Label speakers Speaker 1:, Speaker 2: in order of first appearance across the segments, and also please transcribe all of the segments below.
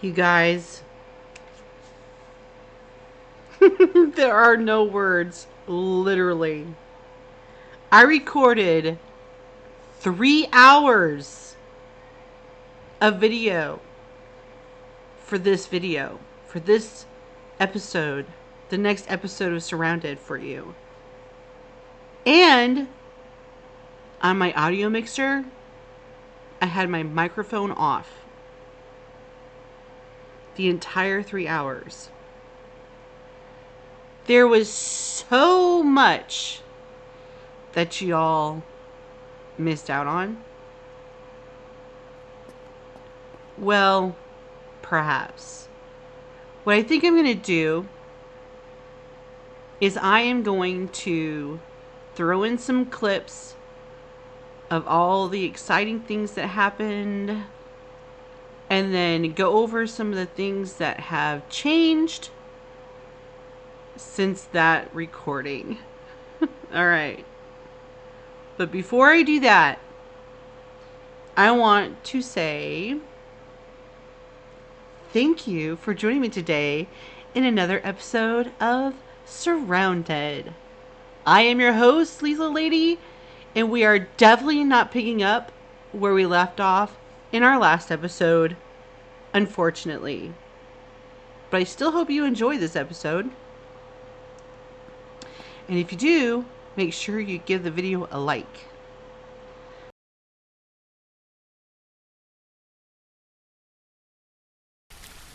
Speaker 1: You guys, there are no words, literally. I recorded 3 hours of video for this episode, the next episode of SurrounDead for you. And on my audio mixer, I had my microphone off the entire 3 hours. There was so much that y'all missed out on. Well, perhaps. What I think I'm going to do is I am going to throw in some clips of all the exciting things that happened, and then go over some of the things that have changed since that recording. All right. But before I do that, I want to say thank you for joining me today in another episode of SurrounDead. I am your host, Lethallady, and we are definitely not picking up where we left off in our last episode, unfortunately. But I still hope you enjoy this episode. And if you do, make sure you give the video a like.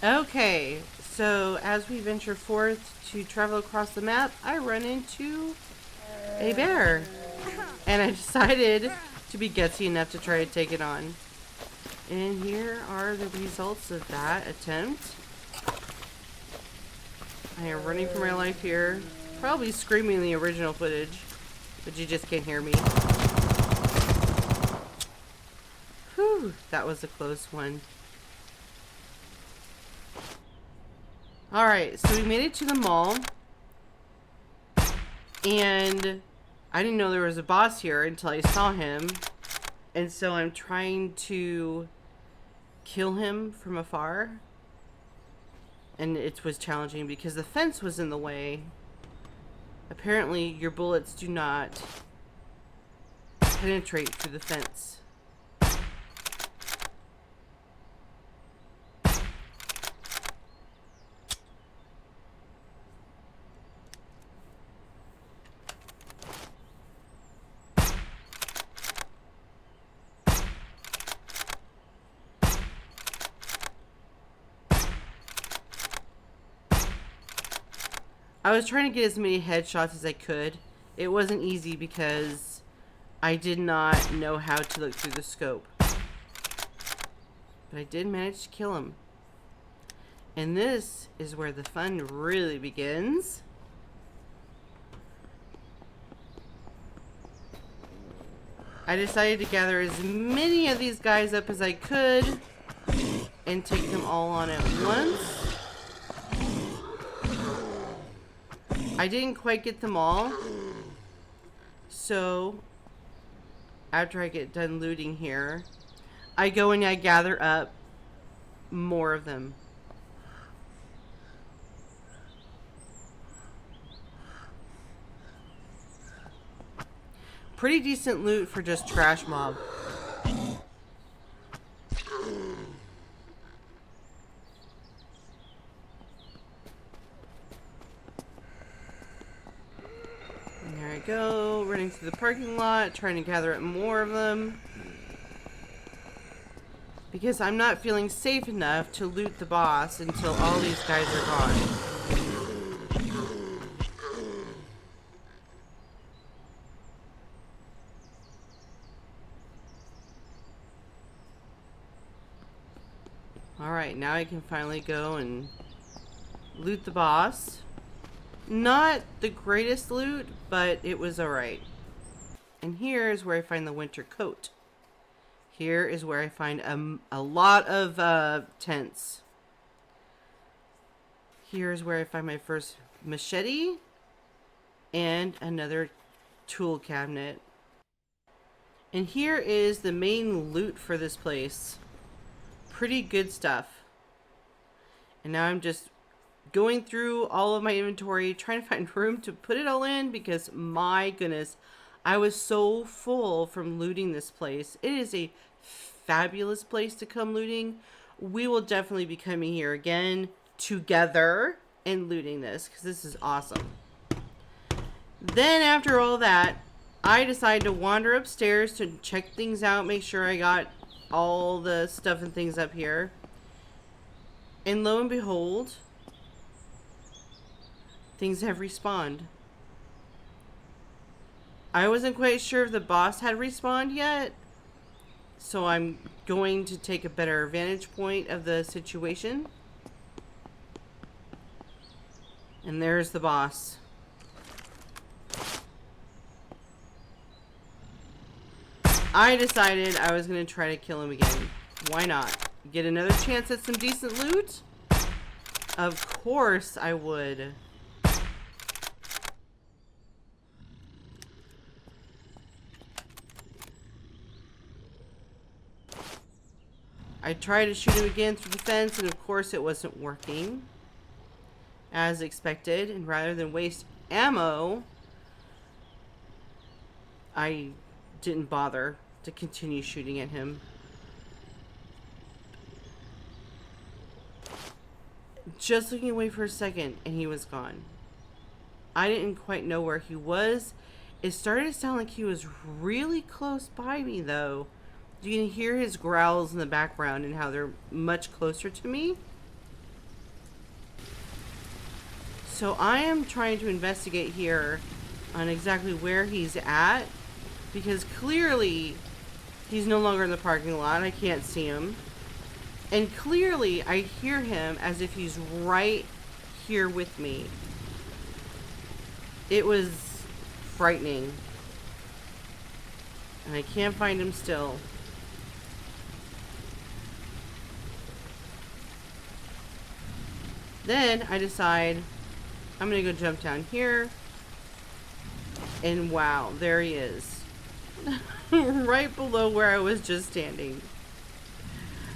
Speaker 1: Okay, so as we venture forth to travel across the map, I run into a bear. And I decided to be gutsy enough to try to take it on. And here are the results of that attempt. I am running for my life here. Probably screaming the original footage, but you just can't hear me. Whew, that was a close one. Alright, so we made it to the mall. And I didn't know there was a boss here until I saw him. And so I'm trying to kill him from afar. And it was challenging because the fence was in the way. Apparently, your bullets do not penetrate through the fence. I was trying to get as many headshots as I could. It wasn't easy because I did not know how to look through the scope. But I did manage to kill him. And this is where the fun really begins. I decided to gather as many of these guys up as I could and take them all on at once. I didn't quite get them all, so after I get done looting here, I go and I gather up more of them. Pretty decent loot for just trash mob. There I go, running through the parking lot, trying to gather up more of them. Because I'm not feeling safe enough to loot the boss until all these guys are gone. Alright, now I can finally go and loot the boss. Not the greatest loot, but it was alright. And here is where I find the winter coat. Here is where I find a lot of tents. Here is where I find my first machete and another tool cabinet. And here is the main loot for this place. Pretty good stuff. And now I'm just going through all of my inventory, trying to find room to put it all in, because my goodness, I was so full from looting this place. It is a fabulous place to come looting. We will definitely be coming here again together and looting this, because this is awesome. Then after all that, I decided to wander upstairs to check things out, make sure I got all the stuff and things up here. And lo and behold, things have respawned. I wasn't quite sure if the boss had respawned yet, so I'm going to take a better vantage point of the situation. And there's the boss. I decided I was going to try to kill him again. Why not? Get another chance at some decent loot? Of course I would. I tried to shoot him again through the fence, and of course it wasn't working. As expected, and rather than waste ammo, I didn't bother to continue shooting at him. Just looking away for a second, and he was gone. I didn't quite know where he was. It started to sound like he was really close by me, though. You can hear his growls in the background and how they're much closer to me. So I am trying to investigate here on exactly where he's at, because clearly he's no longer in the parking lot. I can't see him. And clearly I hear him as if he's right here with me. It was frightening. And I can't find him still. Then I decide I'm gonna go jump down here. And wow, there he is. Right below where I was just standing.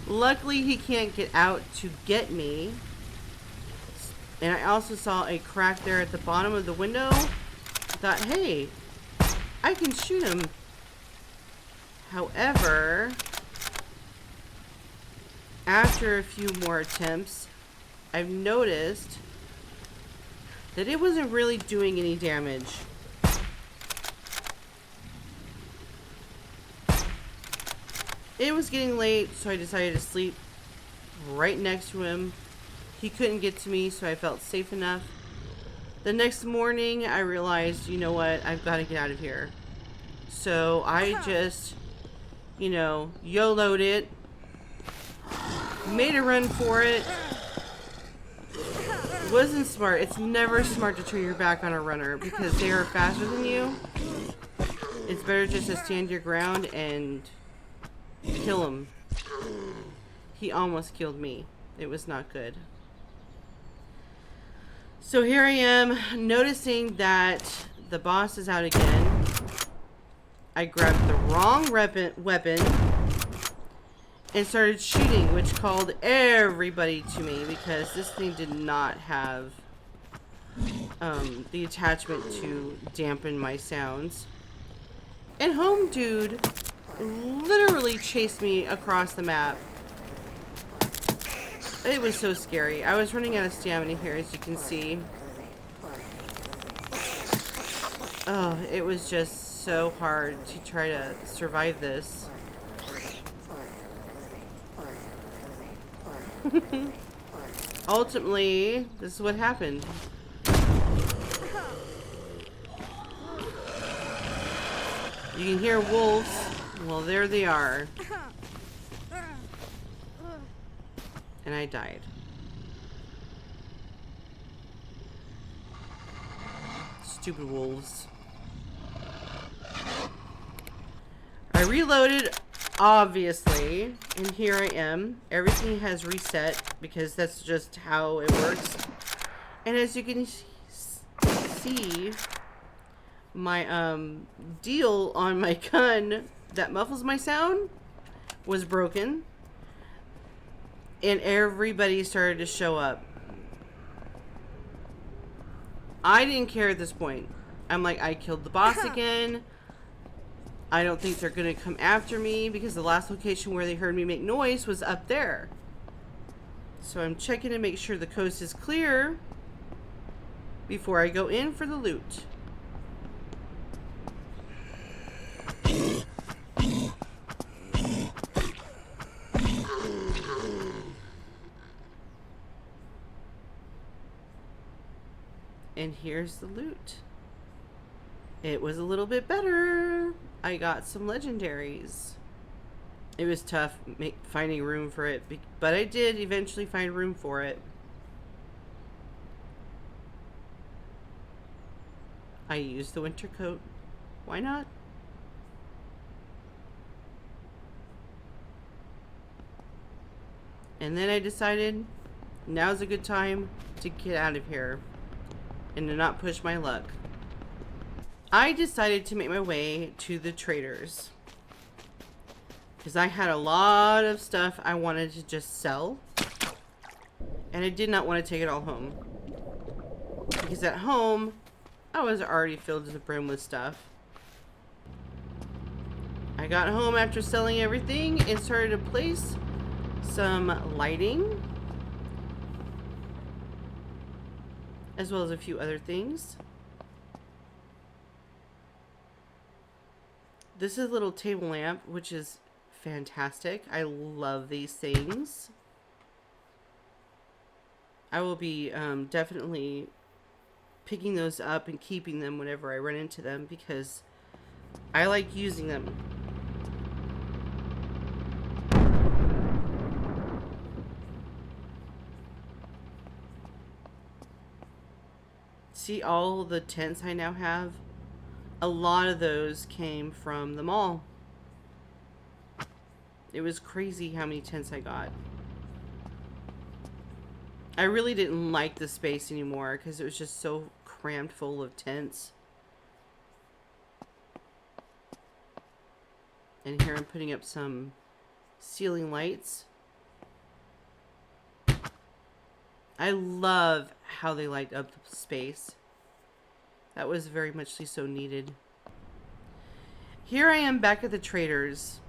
Speaker 1: Luckily he can't get out to get me. And I also saw a crack there at the bottom of the window. I thought, hey, I can shoot him. However, after a few more attempts, I've noticed that it wasn't really doing any damage. It was getting late, so I decided to sleep right next to him. He couldn't get to me, so I felt safe enough. The next morning, I realized, you know what, I've got to get out of here. So I just, you know, YOLO'd it, made a run for it. It wasn't smart. It's never smart to turn your back on a runner because they are faster than you. It's better just to stand your ground and kill him. He almost killed me. It was not good. So here I am, noticing that the boss is out again. I grabbed the wrong weapon and started shooting, which called everybody to me because this thing did not have the attachment to dampen my sounds. And Home Dude literally chased me across the map. It was so scary. I was running out of stamina here, as you can see. Oh, it was just so hard to try to survive this. Ultimately, this is what happened. You can hear wolves. Well, there they are. And I died. Stupid wolves. I reloaded, obviously, and here I am. Everything has reset because that's just how it works. And as you can see, my deal on my gun that muffles my sound was broken. And everybody started to show up. I didn't care at this point. I'm like, I killed the boss again. I don't think they're going to come after me because the last location where they heard me make noise was up there. So I'm checking to make sure the coast is clear before I go in for the loot. And here's the loot. It was a little bit better. I got some legendaries. It was tough finding room for it, but I did eventually find room for it. I used the winter coat. Why not? And then I decided now's a good time to get out of here and to not push my luck. I decided to make my way to the traders because I had a lot of stuff I wanted to just sell, and I did not want to take it all home because at home I was already filled to the brim with stuff. I got home after selling everything and started to place some lighting as well as a few other things. This is a little table lamp, which is fantastic. I love these things. I will be definitely picking those up and keeping them whenever I run into them because I like using them. See all the tents I now have? A lot of those came from the mall. It was crazy how many tents I got. I really didn't like the space anymore because it was just so crammed full of tents. And here I'm putting up some ceiling lights. I love how they light up the space. That was very much so needed. Here I am back at the traders.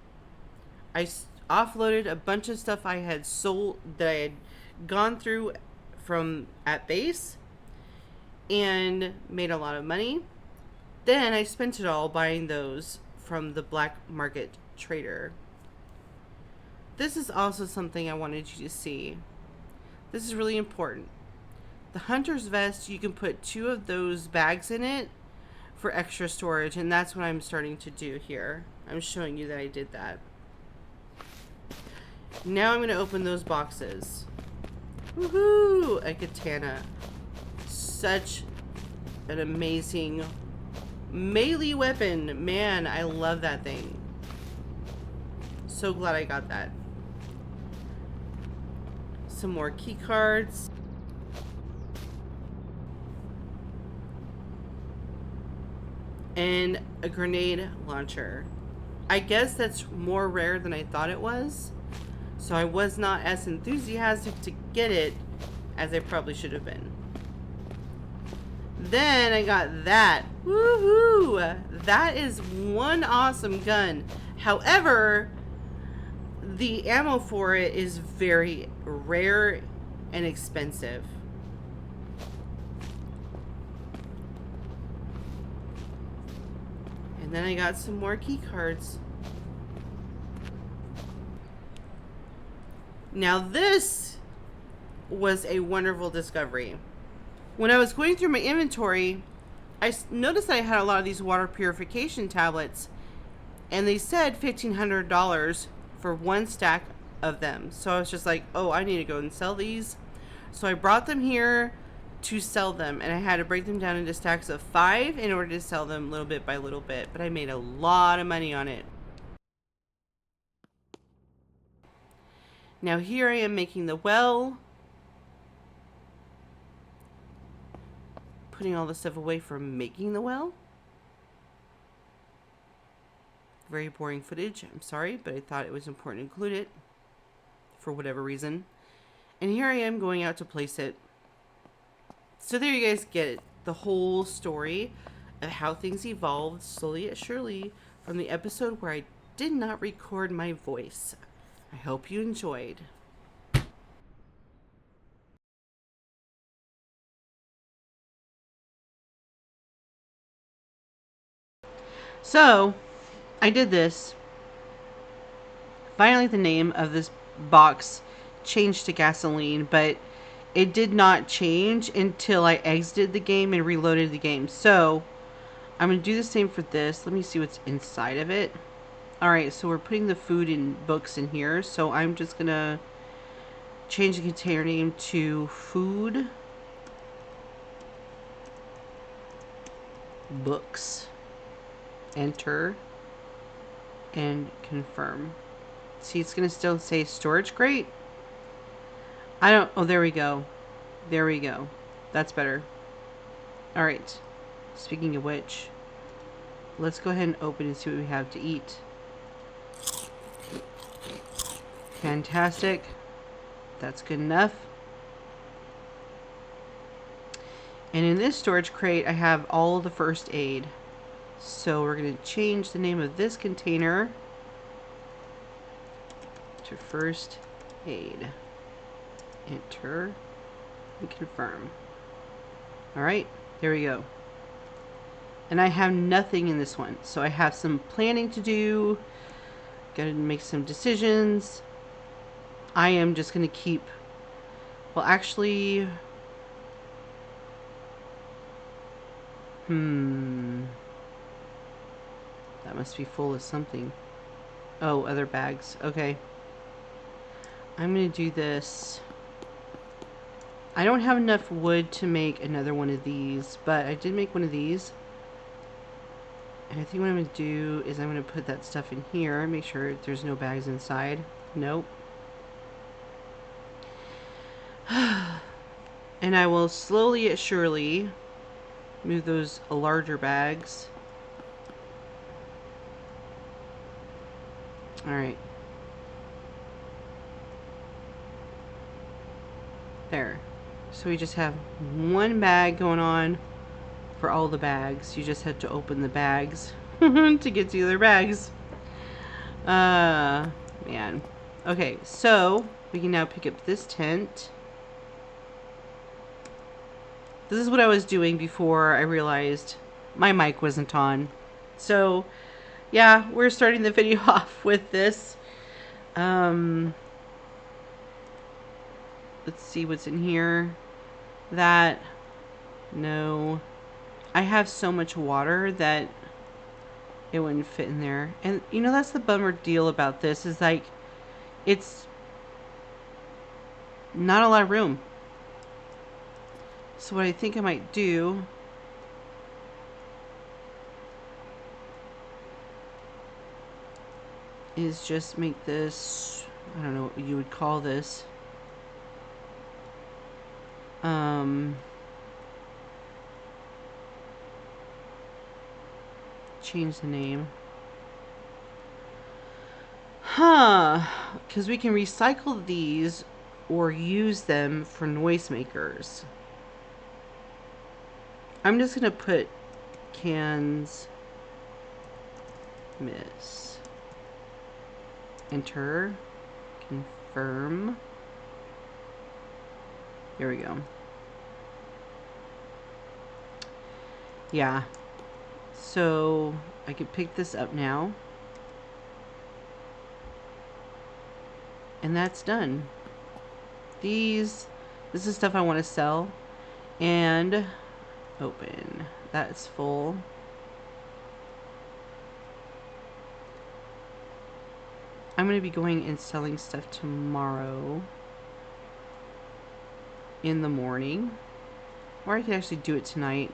Speaker 1: I offloaded a bunch of stuff I had sold that I had gone through from at base and made a lot of money. Then I spent it all buying those from the black market trader. This is also something I wanted you to see. This is really important. The hunter's vest, you can put 2 of those bags in it for extra storage, and that's what I'm starting to do here. I'm showing you that I did that. Now I'm going to open those boxes. Woohoo! A katana. Such an amazing melee weapon. Man, I love that thing. So glad I got that. Some more key cards. And a grenade launcher. I guess that's more rare than I thought it was. So I was not as enthusiastic to get it as I probably should have been. Then I got that. Woohoo! That is one awesome gun. However, the ammo for it is very rare and expensive. And then I got some more key cards. Now this was a wonderful discovery. When I was going through my inventory, I noticed I had a lot of these water purification tablets, and they said $1,500 for one stack of them. So I was just like, oh, I need to go and sell these. So I brought them here to sell them, and I had to break them down into stacks of 5 in order to sell them little bit by little bit, but I made a lot of money on it. Now here I am making the well, putting all the stuff away from making the well. Very boring footage, I'm sorry, but I thought it was important to include it for whatever reason. And here I am going out to place it. So there you guys get it. The whole story of how things evolved slowly but surely from the episode where I did not record my voice. I hope you enjoyed. So, I did this. Finally, the name of this box changed to gasoline, but it did not change until I exited the game and reloaded the game. So, I'm going to do the same for this. Let me see what's inside of it. Alright, so we're putting the food and books in here. So, I'm just going to change the container name to food, books, enter, and confirm. See, it's going to still say storage crate. Oh, there we go. There we go. That's better. Alright. Speaking of which, let's go ahead and open and see what we have to eat. Fantastic. That's good enough. And in this storage crate, I have all the first aid. So we're going to change the name of this container to first aid. Enter and confirm. Alright, there we go. And I have nothing in this one. So I have some planning to do. Gotta make some decisions. I am just gonna keep... Well, actually... That must be full of something. Oh, other bags. Okay. I'm gonna do this. I don't have enough wood to make another one of these, but I did make one of these. And I think what I'm going to do is I'm going to put that stuff in here. Make sure there's no bags inside. Nope. And I will slowly but surely move those larger bags. Alright. There. So we just have one bag going on for all the bags. You just have to open the bags to get to the other bags. Man. Okay, so we can now pick up this tent. This is what I was doing before I realized my mic wasn't on. So, yeah, we're starting the video off with this. Let's see what's in here. That. No. I have so much water that it wouldn't fit in there. And, you know, that's the bummer deal about this. Is like, it's not a lot of room. So what I think I might do is just make this, I don't know what you would call this. Change the name. Because we can recycle these or use them for noisemakers. I'm just going to put cans miss. Enter. Confirm. There we go. Yeah. So I could pick this up now. And that's done. This is stuff I want to sell. And open. That's full. I'm going to be going and selling stuff tomorrow in the morning. Or I could actually do it tonight.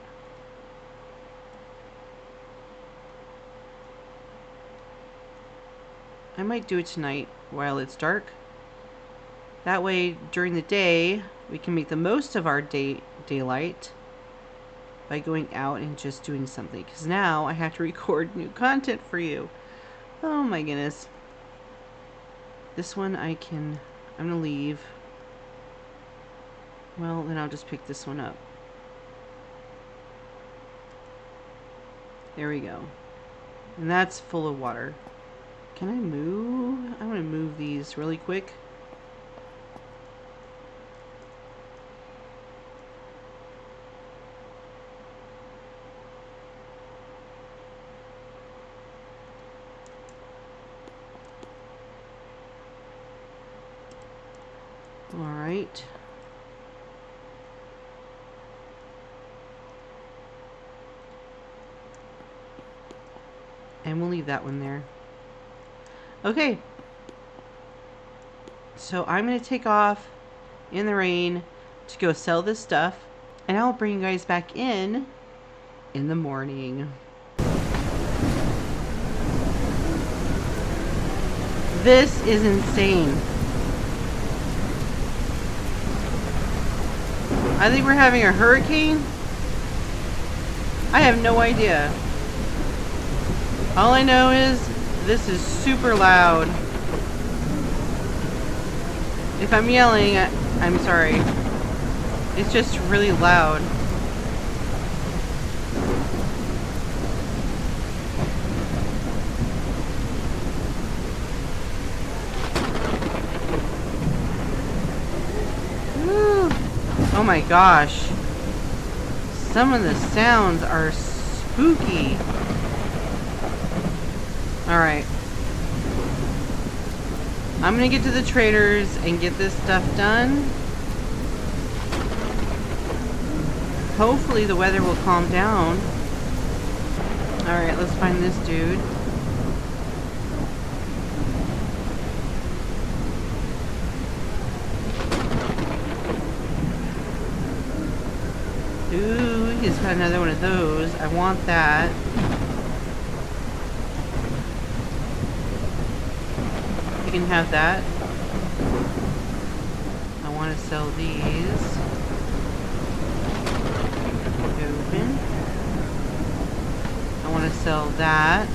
Speaker 1: I might do it tonight while it's dark. That way, during the day, we can make the most of our daylight by going out and just doing something. Because now I have to record new content for you. Oh my goodness. This one I'm going to leave. Well, then I'll just pick this one up. There we go. And that's full of water. Can I move? I want to move these really quick. All right. And we'll leave that one there. Okay. So I'm going to take off in the rain to go sell this stuff. And I'll bring you guys back in the morning. This is insane. I think we're having a hurricane. I have no idea. All I know is this is super loud. If I'm yelling, I'm sorry. It's just really loud. Woo. Oh my gosh. Some of the sounds are spooky. Alright. I'm gonna get to the traders and get this stuff done. Hopefully the weather will calm down. Alright, let's find this dude. Ooh, he's got another one of those. I want that. You can have that. I want to sell these. Open. I want to sell that.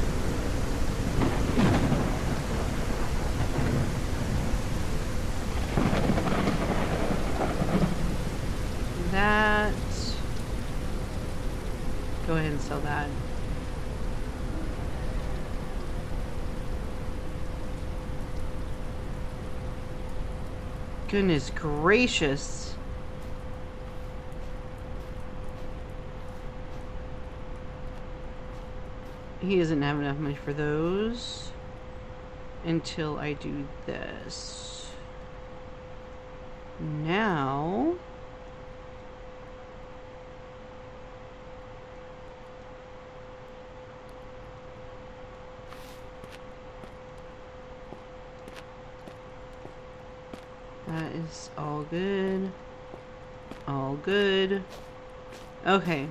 Speaker 1: That. Go ahead and sell that. Goodness gracious. He doesn't have enough money for those until I do this. Now that is all good. All good. Okay.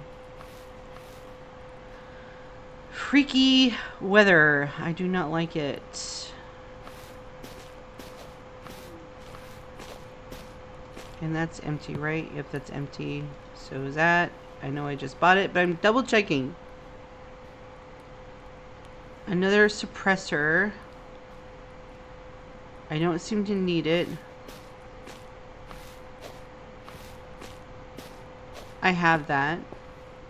Speaker 1: Freaky weather. I do not like it. And that's empty, right? Yep, that's empty. So is that. I know I just bought it, but I'm double checking. Another suppressor. I don't seem to need it. I have that.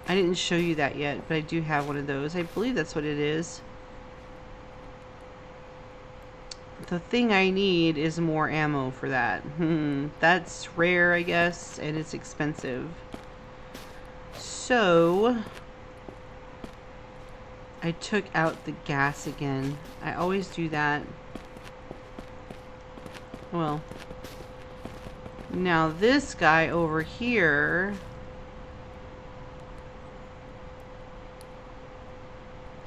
Speaker 1: I didn't show you that yet, but I do have one of those. I believe that's what it is. The thing I need is more ammo for that. That's rare, I guess, and it's expensive. So I took out the gas again. I always do that. Well, now this guy over here,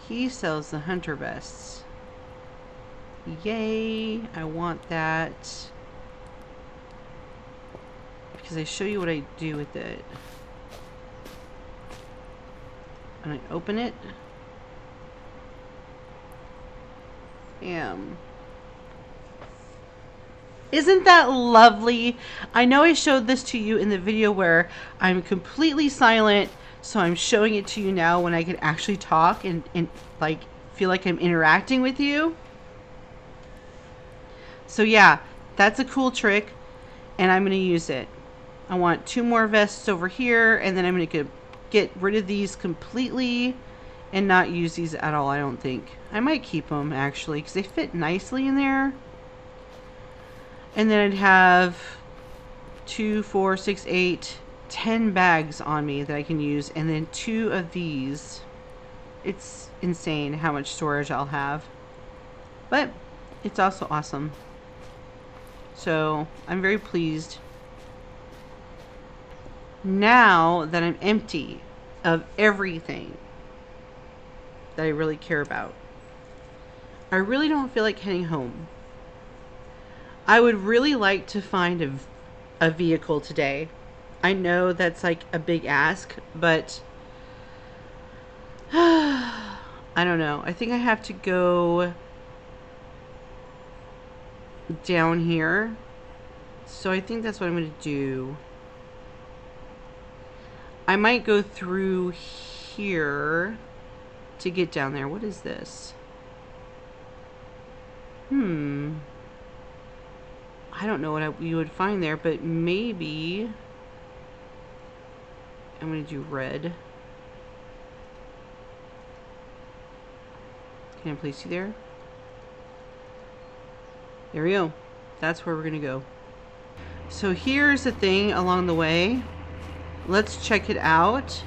Speaker 1: he sells the hunter vests. Yay, I want that. Because I show you what I do with it. And I open it. Bam. Isn't that lovely? I know I showed this to you in the video where I'm completely silent, so I'm showing it to you now when I can actually talk and like feel like I'm interacting with you. So yeah, that's a cool trick, and I'm going to use it. I want 2 more vests over here, and then I'm going to get rid of these completely and not use these at all, I don't think. I might keep them, actually, because they fit nicely in there. And then I'd have 2, 4, 6, 8, 10 bags on me that I can use, and then 2 of these. It's insane how much storage I'll have. But it's also awesome. So I'm very pleased. Now that I'm empty of everything that I really care about, I really don't feel like heading home. I would really like to find a vehicle today. I know that's like a big ask, but I don't know. I think I have to go down here. So I think that's what I'm going to do. I might go through here to get down there. What is this? I don't know what you would find there, but maybe I'm going to do red. Can I place you there? There we go. That's where we're going to go. So here's the thing along the way. Let's check it out.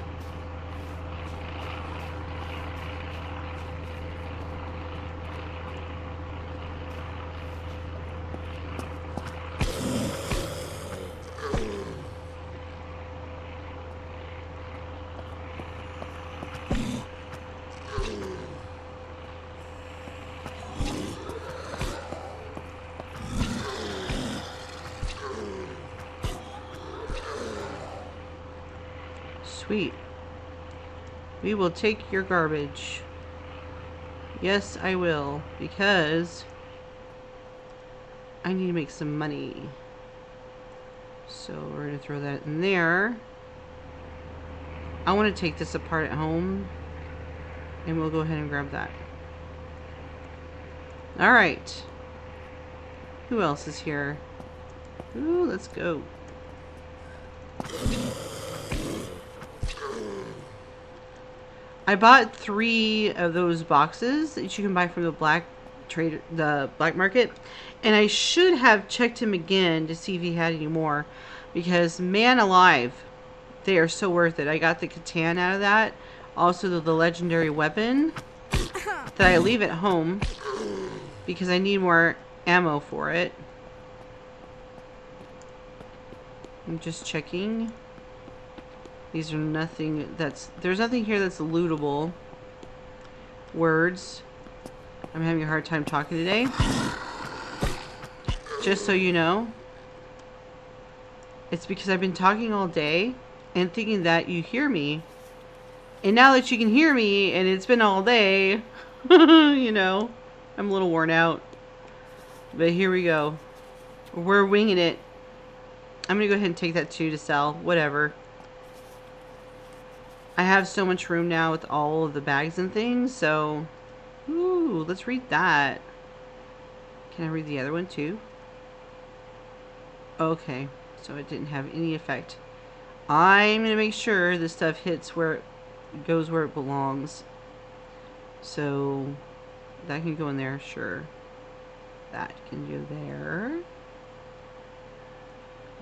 Speaker 1: Sweet. We will take your garbage. Yes, I will, because I need to make some money. So we're going to throw that in there. I want to take this apart at home, and we'll go ahead and grab that. Alright. Who else is here? Ooh, let's go. I bought 3 of those boxes that you can buy from the black market, and I should have checked him again to see if he had any more, because man alive, they are so worth it. I got the Catan out of that, also the legendary weapon that I leave at home because I need more ammo for it. I'm just checking. These are nothing there's nothing here that's lootable. Words. I'm having a hard time talking today. Just so you know. It's because I've been talking all day and thinking that you hear me. And now that you can hear me and it's been all day, you know, I'm a little worn out. But here we go. We're winging it. I'm going to go ahead and take that too to sell. Whatever. I have so much room now with all of the bags and things, so... Ooh, let's read that. Can I read the other one too? Okay, so it didn't have any effect. I'm going to make sure this stuff hits where it goes where it belongs. So, that can go in there, sure. That can go there.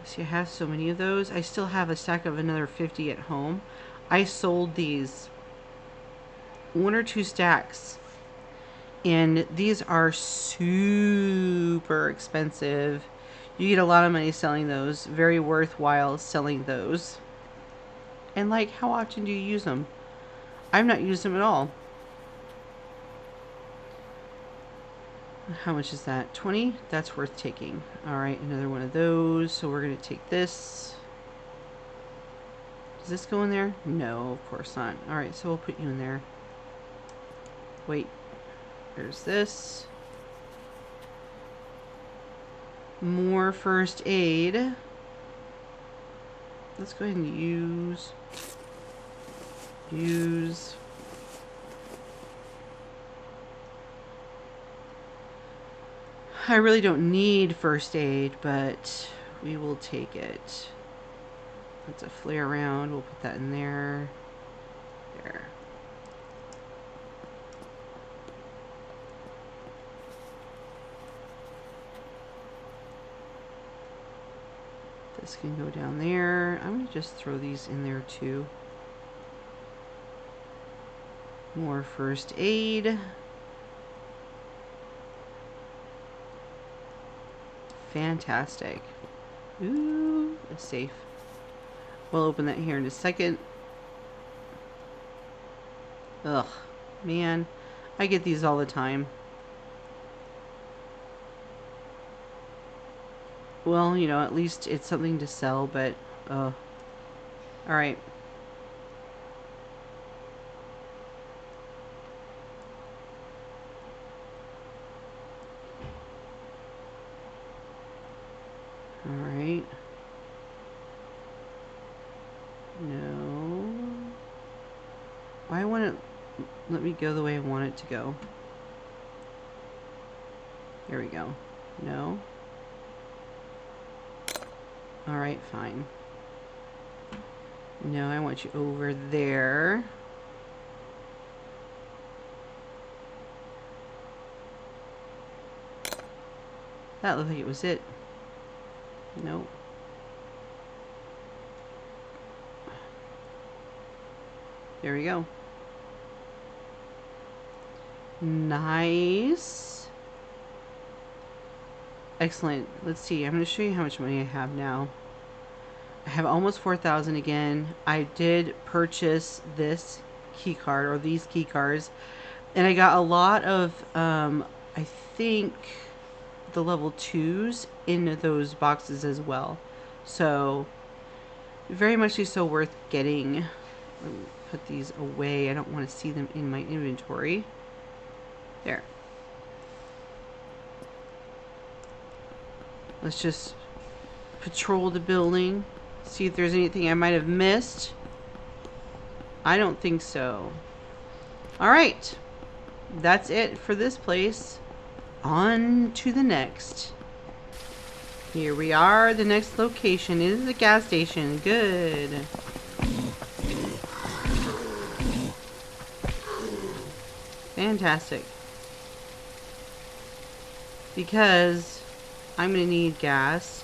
Speaker 1: See, I have so many of those. I still have a stack of another 50 at home. I sold these 1 or 2 stacks, and these are super expensive. You get a lot of money selling those. Very worthwhile selling those. And like, how often do you use them? I've not used them at all. How much is that? 20? That's worth taking. Alright, another one of those. So we're going to take this. Does this go in there? No, of course not. Alright, so we'll put you in there. Wait. There's this. More first aid. Let's go ahead and use. I really don't need first aid, but we will take it. That's a flare round. We'll put that in there. There. This can go down there. I'm going to just throw these in there too. More first aid. Fantastic. Ooh, a safe. We'll open that here in a second. Ugh, man. I get these all the time. Well, you know, at least it's something to sell, but, alright. Alright. No. Why won't it let me go the way I want it to go? There we go. No. Alright, fine. No, I want you over there. That looked like it was it. Nope. There we go. Nice. Excellent. Let's see. I'm going to show you how much money I have now. I have almost 4,000 again. I did purchase this key card, or these key cards, and I got a lot of, I think, the level 2s in those boxes as well. So, very much so worth getting. Let me put these away. I don't want to see them in my inventory. There. Let's just patrol the building. See if there's anything I might have missed. I don't think so. Alright. That's it for this place. On to the next. Here we are. The next location is the gas station. Good. Fantastic. Because I'm going to need gas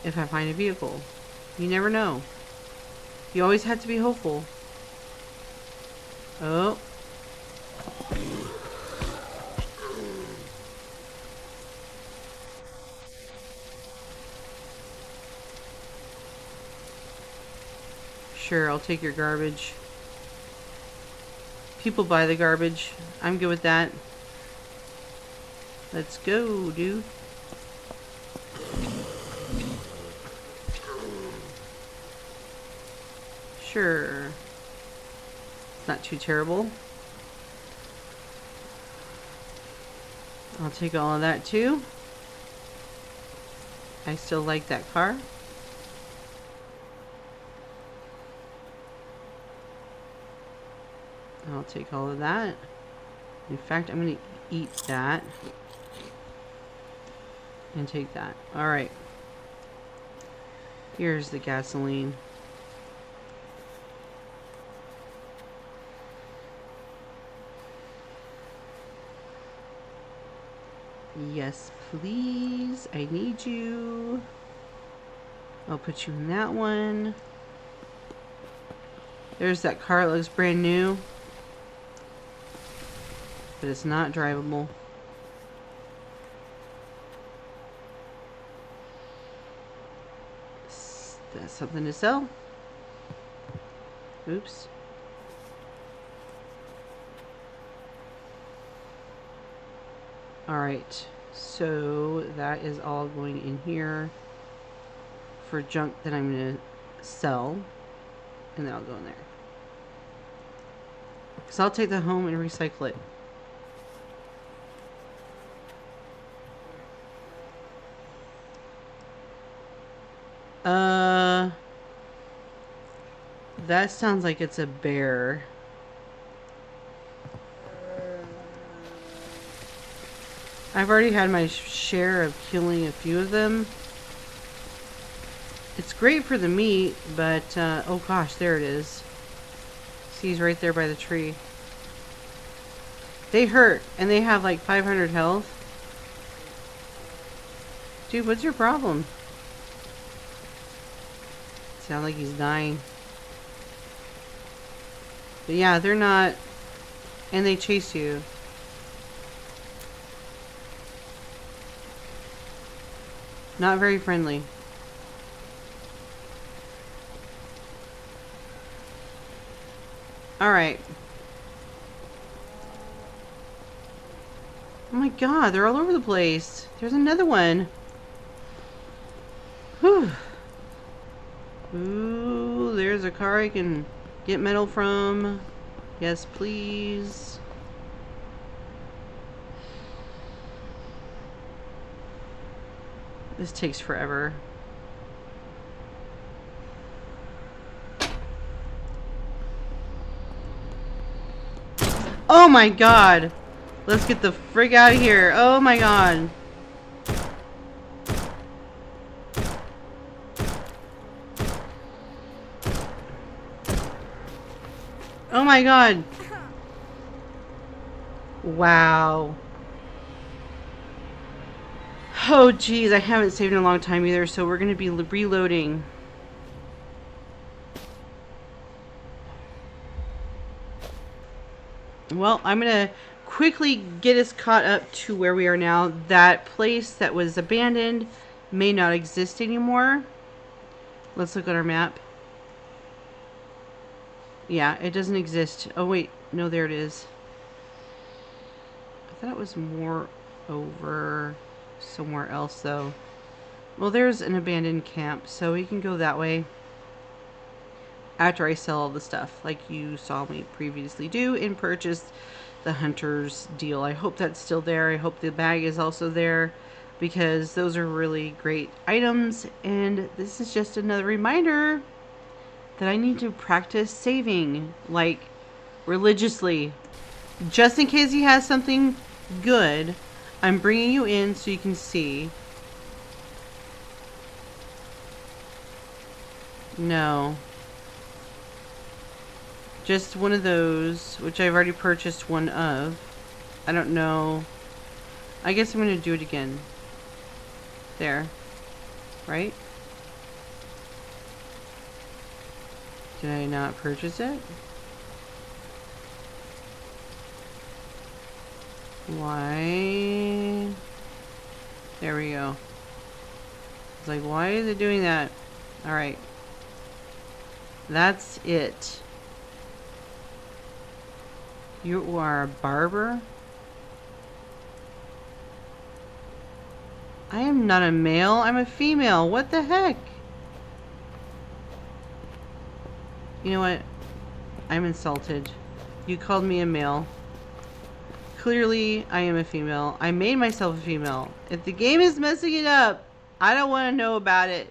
Speaker 1: if I find a vehicle. You never know. You always have to be hopeful. Oh. Sure, I'll take your garbage. People buy the garbage. I'm good with that. Let's go, dude. Sure. It's not too terrible. I'll take all of that too. I still like that car. I'll take all of that. In fact, I'm going to eat that. And take that. Alright. Here's the gasoline. Yes, please. I need you. I'll put you in that one. There's that car. It looks brand new. But it's not drivable. That's something to sell. Oops. Alright, so that is all going in here for junk that I'm going to sell, and then I'll go in there. So I'll take that home and recycle it. That sounds like it's a bear. I've already had my share of killing a few of them. It's great for the meat, but, oh gosh, there it is. See, he's right there by the tree. They hurt, and they have like 500 health. Dude, what's your problem? Sound like he's dying. But yeah, they're not... And they chase you. Not very friendly. Alright. Oh my god, they're all over the place. There's another one. Whew. Ooh, there's a car I can get metal from. Yes, please. This takes forever. Oh my god! Let's get the frig out of here. Oh my god. Oh my god. Wow. Oh geez, I haven't saved in a long time either, so we're going to be reloading. Well, I'm going to quickly get us caught up to where we are now. That place that was abandoned may not exist anymore. Let's look at our map. Yeah, it doesn't exist. Oh wait, no, there it is. I thought it was more over somewhere else though. Well, there's an abandoned camp, so we can go that way after I sell all the stuff like you saw me previously do and purchase the hunter's deal. I hope that's still there. I hope the bag is also there because those are really great items, and this is just another reminder that I need to practice saving like religiously just in case he has something good. I'm bringing you in so you can see. No. Just one of those, which I've already purchased one of. I don't know. I guess I'm going to do it again. There. Right? Did I not purchase it? Why? There we go. It's like, why is it doing that? Alright. That's it. You are a barber? I am not a male, I'm a female. What the heck? You know what? I'm insulted. You called me a male. Clearly, I am a female. I made myself a female. If the game is messing it up, I don't want to know about it.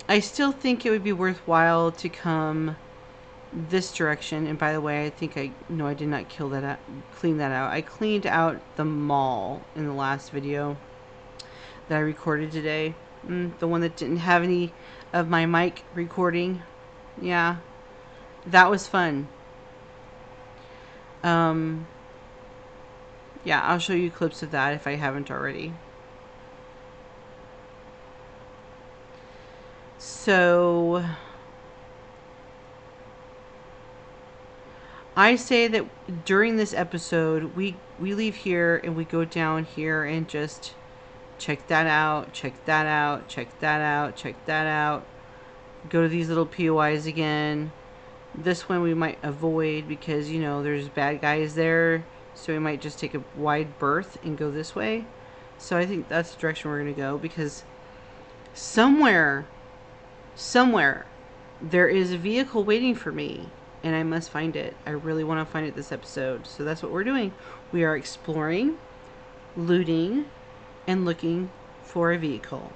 Speaker 1: I still think it would be worthwhile to come this direction. And by the way, I think I did not clean that out. I cleaned out the mall in the last video that I recorded today. The one that didn't have any of my mic recording. Yeah, that was fun. Yeah, I'll show you clips of that if I haven't already. So I say that during this episode, we leave here and we go down here and just check that out, check that out, check that out, check that out. Go to these little POIs again. This one we might avoid because, you know, there's bad guys there. So we might just take a wide berth and go this way. So I think that's the direction we're going to go because somewhere, there is a vehicle waiting for me. And I must find it. I really want to find it this episode. So that's what we're doing. We are exploring, looting, and looking for a vehicle.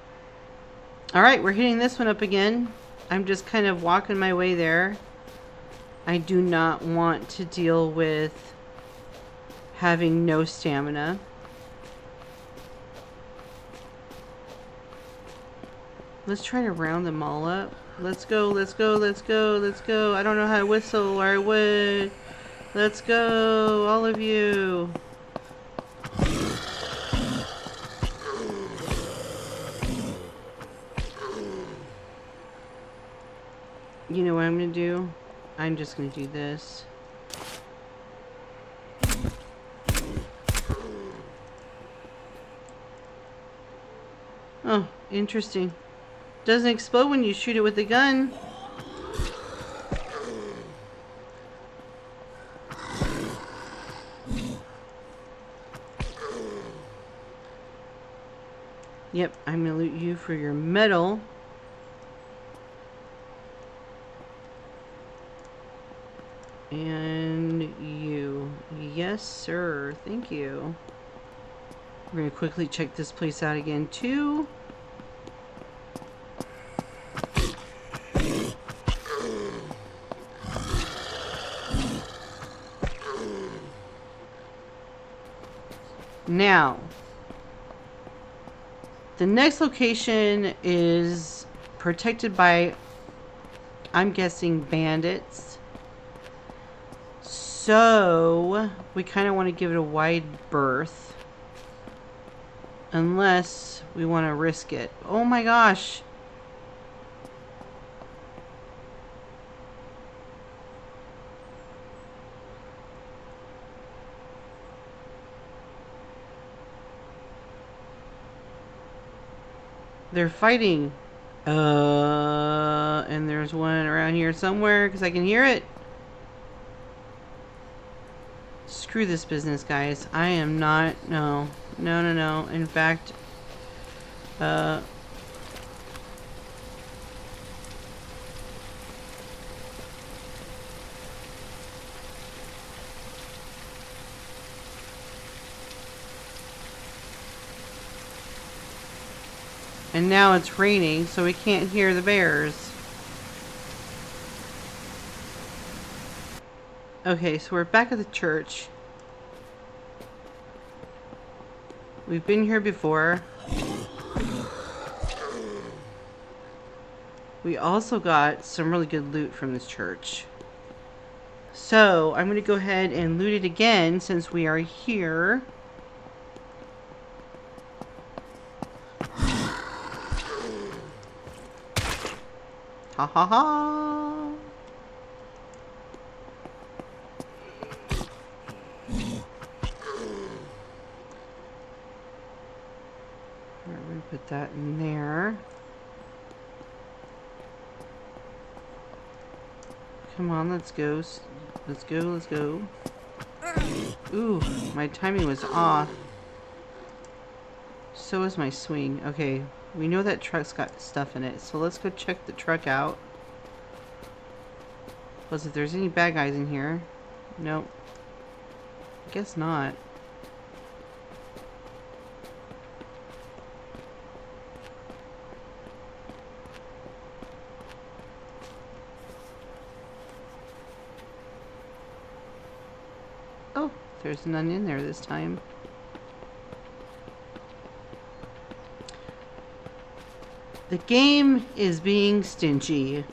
Speaker 1: Alright, we're hitting this one up again. I'm just kind of walking my way there. I do not want to deal with having no stamina. Let's try to round them all up. Let's go, let's go, let's go, let's go. I don't know how to whistle, or I would. Let's go, all of you. You know what I'm gonna do? I'm just gonna do this. Oh, interesting. Doesn't explode when you shoot it with the gun. Yep, I'm gonna loot you for your metal. And you. Yes, sir. Thank you. We're gonna quickly check this place out again, too. Now, the next location is protected by, I'm guessing, bandits. So, we kind of want to give it a wide berth. Unless we want to risk it. Oh my gosh! They're fighting. And there's one around here somewhere because I can hear it. Screw this business, guys. I am not. No. No, no, no. In fact, and now it's raining, so we can't hear the bears. Okay, so we're back at the church. We've been here before. We also got some really good loot from this church. So, I'm going to go ahead and loot it again since we are here. Ha ha ha! Alright, we're gonna put that in there. Come on, let's go. Let's go, let's go. Ooh, my timing was off. So is my swing. Okay, we know that truck's got stuff in it, so let's go check the truck out. Plus, if there's any bad guys in here. Nope. Guess not. Oh, there's none in there this time. The game is being stingy.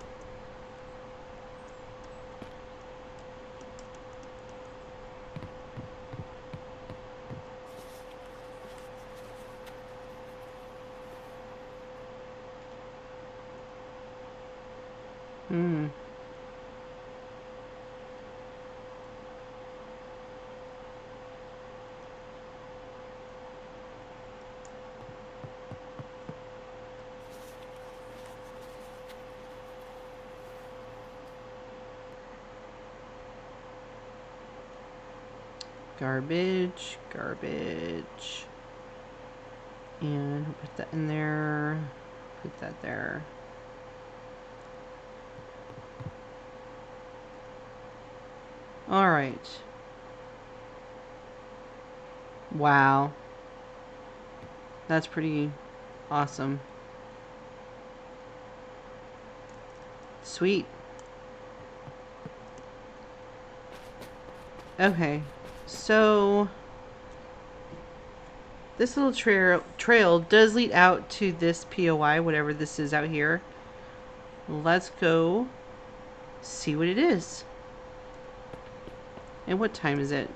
Speaker 1: Garbage, garbage. And put that in there. Put that there. Alright. Wow. That's pretty awesome. Sweet. Okay. So This little trail does lead out to this POI, whatever this is out here. Let's go see what it is. And what time is it?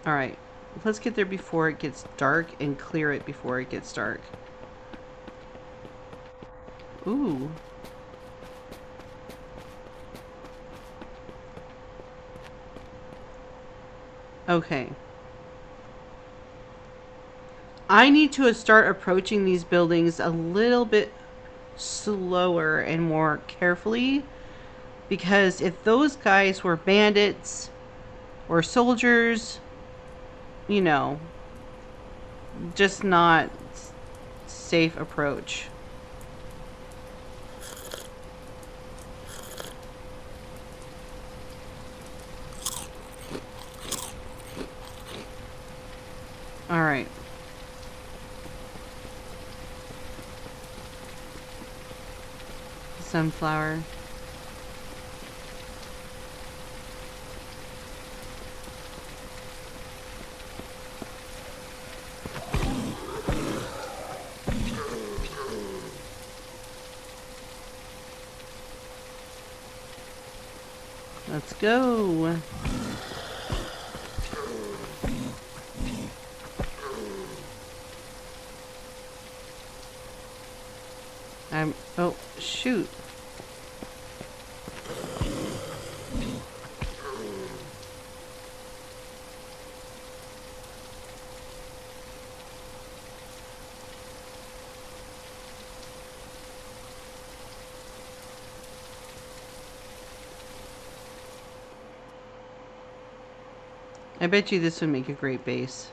Speaker 1: Alright, let's get there before it gets dark and clear it before it gets dark. Ooh. Okay. I need to start approaching these buildings a little bit slower and more carefully, because if those guys were bandits or soldiers, you know, just not safe approach. All right. Sunflower. Let's go. Oh, shoot. I bet you this would make a great base.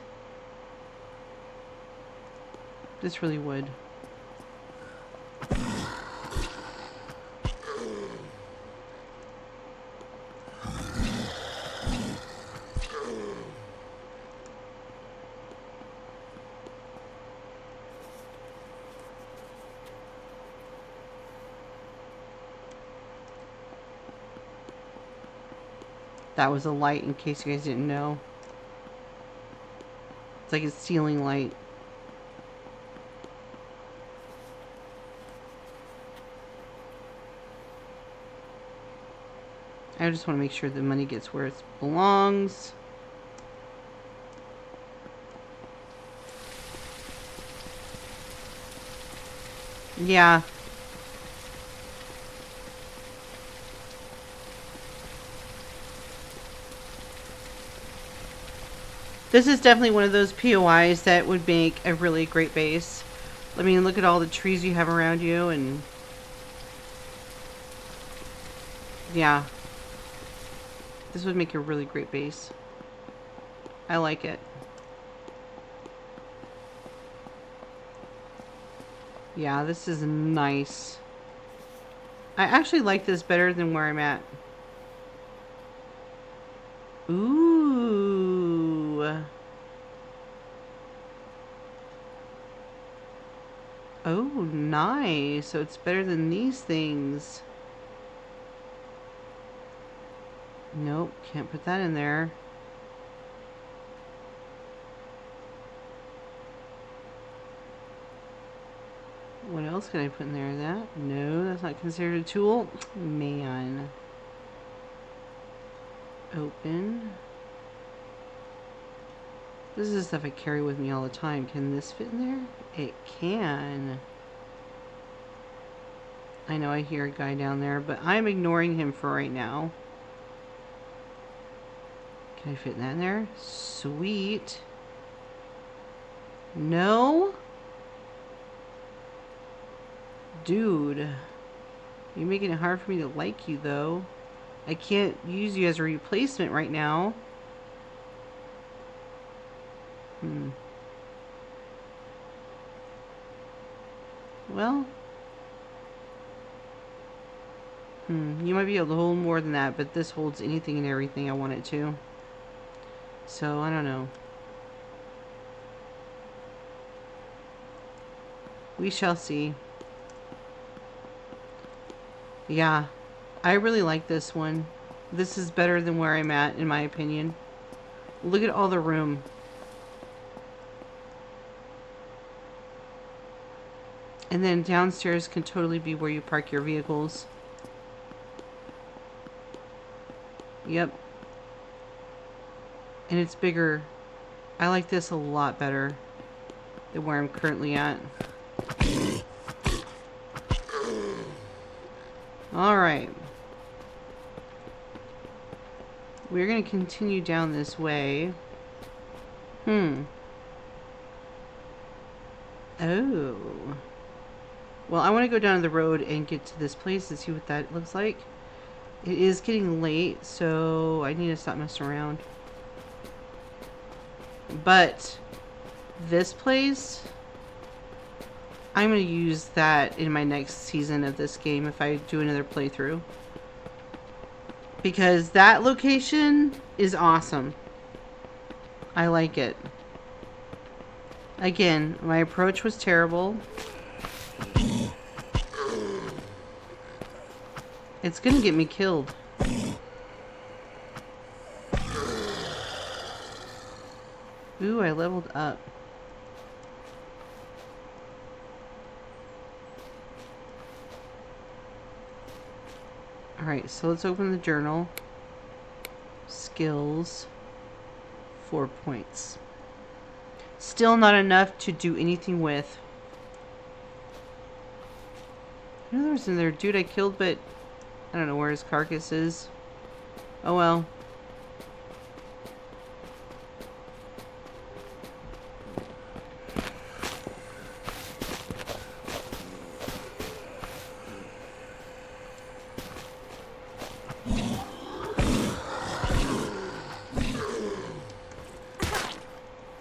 Speaker 1: This really would. That was a light, in case you guys didn't know. It's like a ceiling light. I just want to make sure the money gets where it belongs. Yeah. This is definitely one of those POIs that would make a really great base. I mean, look at all the trees you have around you, and yeah. This would make a really great base. I like it. Yeah, this is nice. I actually like this better than where I'm at. Ooh. Oh, nice. So it's better than these things. Nope, can't put that in there. What else can I put in there? That? No, that's not considered a tool. Man. Open. This is stuff I carry with me all the time. Can this fit in there? It can. I know I hear a guy down there, but I'm ignoring him for right now. Can I fit that in there? Sweet. No? Dude. You're making it hard for me to like you, though. I can't use you as a replacement right now. Well. You might be able to hold more than that, but this holds anything and everything I want it to. So, I don't know. We shall see. Yeah, I really like this one. This is better than where I'm at, in my opinion. Look at all the room. And then downstairs can totally be where you park your vehicles. Yep. And it's bigger. I like this a lot better than where I'm currently at. Alright. We're going to continue down this way. Oh. Well, I want to go down the road and get to this place and see what that looks like. It is getting late, so I need to stop messing around. But this place, I'm going to use that in my next season of this game if I do another playthrough. Because that location is awesome. I like it. Again, my approach was terrible. It's gonna get me killed. Ooh, I leveled up. Alright, so let's open the journal. Skills. 4 points. Still not enough to do anything with. I know there was another dude I killed, but I don't know where his carcass is. Oh well.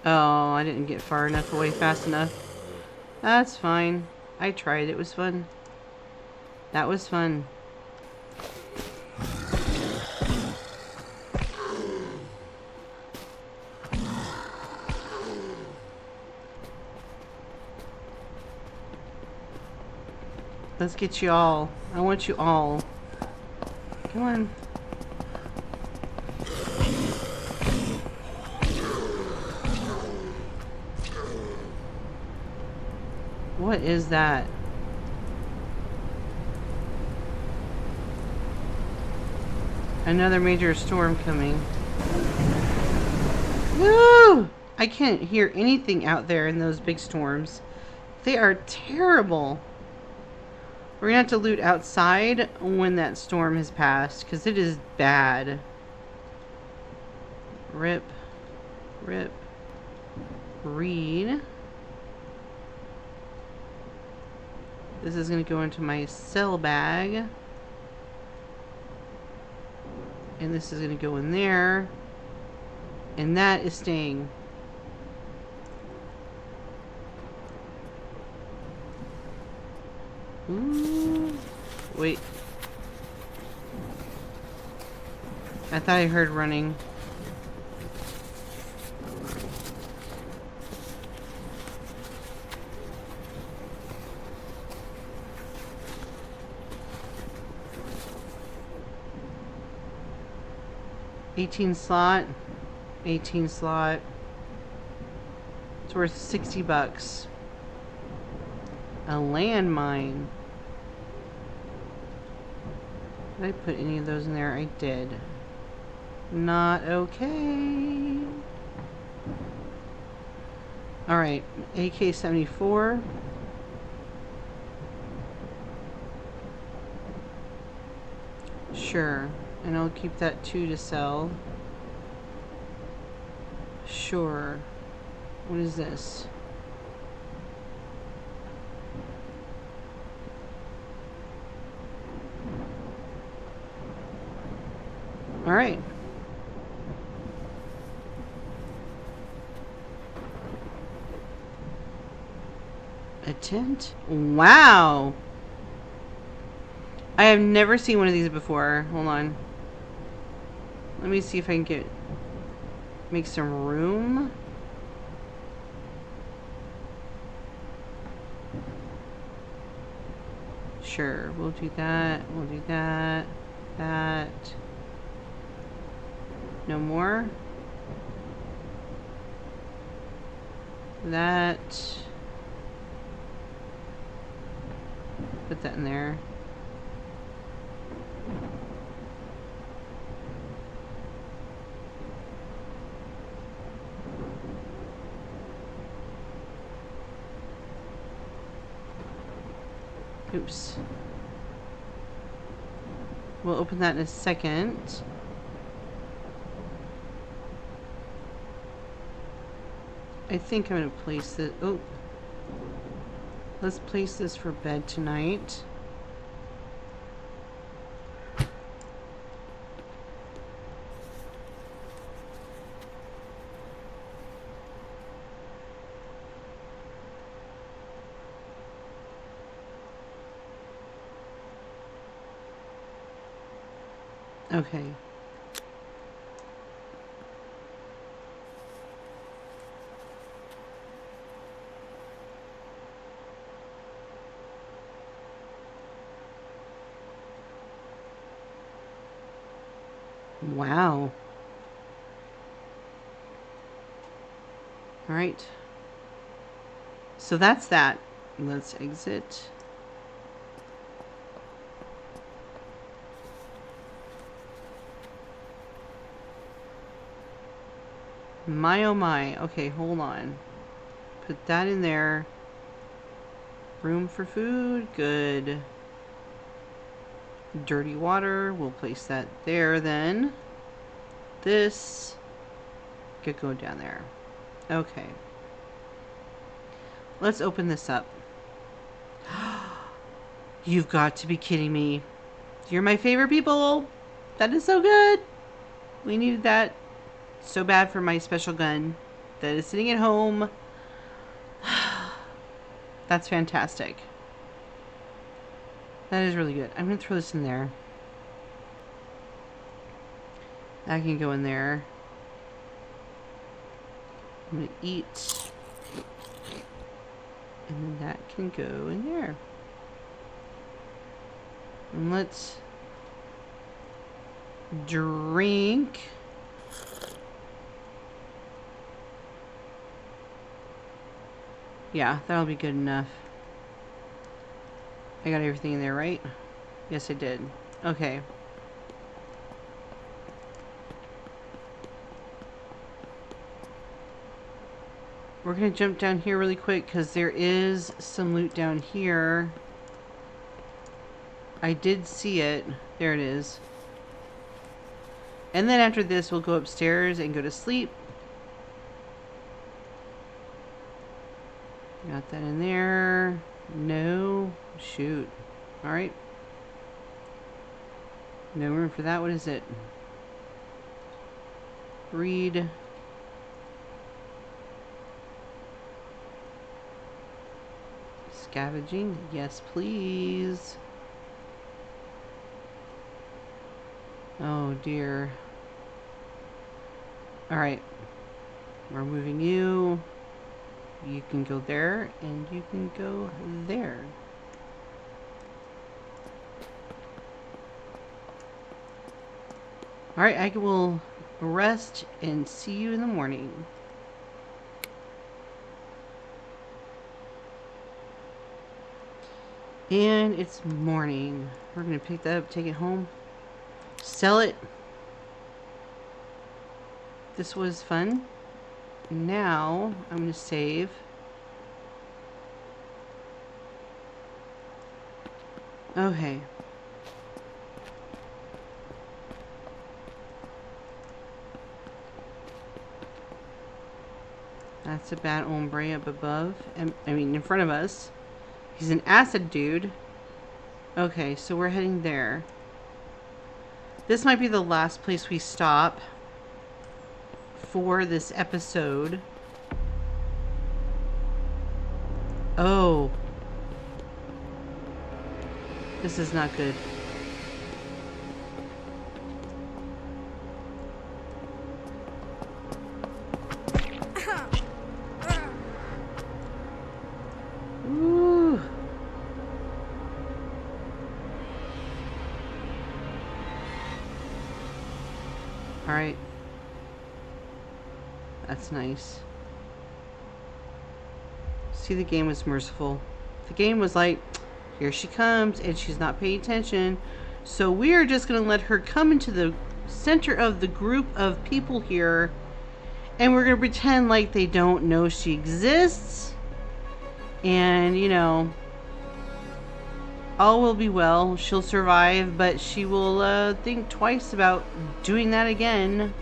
Speaker 1: Oh, I didn't get far enough away fast enough. That's fine. I tried. It was fun. That was fun. Let's get you all. I want you all. Come on. What is that? Another major storm coming. Woo! I can't hear anything out there in those big storms. They are terrible. We're gonna have to loot outside when that storm has passed, because it is bad. Rip. Rip. Read. This is gonna go into my cell bag. And this is gonna go in there. And that is staying. Ooh. Wait. I thought I heard running. $18 slot. 18 slot. It's worth 60 bucks. A landmine. Did I put any of those in there? I did. Not okay. Alright, AK-74. Sure. And I'll keep that 2 to sell. Sure. What is this? Alright. A tent? Wow! I have never seen one of these before. Hold on. Let me see if I can make some room. Sure, we'll do that. We'll do that. That. No more. That. Put that in there. Oops. We'll open that in a second. I think I'm going to place this. Oh. Let's place this for bed tonight. Okay. Wow. All right. So that's that. Let's exit. My oh my. Okay, hold on. Put that in there. Room for food. Good. Dirty water. We'll place that there then. This could go down there. Okay. Let's open this up. You've got to be kidding me. You're my favorite people. That is so good. We needed that so bad for my special gun that is sitting at home. That's fantastic. That is really good. I'm going to throw this in there. That can go in there. I'm going to eat. And then that can go in there. And let's drink. Yeah, that'll be good enough. I got everything in there, right? Yes, I did. Okay. We're going to jump down here really quick because there is some loot down here. I did see it. There it is. And then after this, we'll go upstairs and go to sleep. Got that in there. No. Shoot. Alright. No room for that. What is it? Read. Scavenging. Yes, please. Oh, dear. Alright. We're moving you. You can go there, and you can go there. Alright, I will rest and see you in the morning. And it's morning. We're going to pick that up, take it home, sell it. This was fun. Now, I'm going to save. Okay. That's a bad hombre up above. I mean, in front of us. He's an acid dude. Okay, so we're heading there. This might be the last place we stop for this episode. Oh. This is not good. Ooh. All right. That's nice. See, the game was merciful. The game was like, Here she comes, and she's not paying attention. So we are just going to let her come into the center of the group of people here, and we're going to pretend like they don't know she exists. And, you know, all will be well. She'll survive, but she will think twice about doing that again.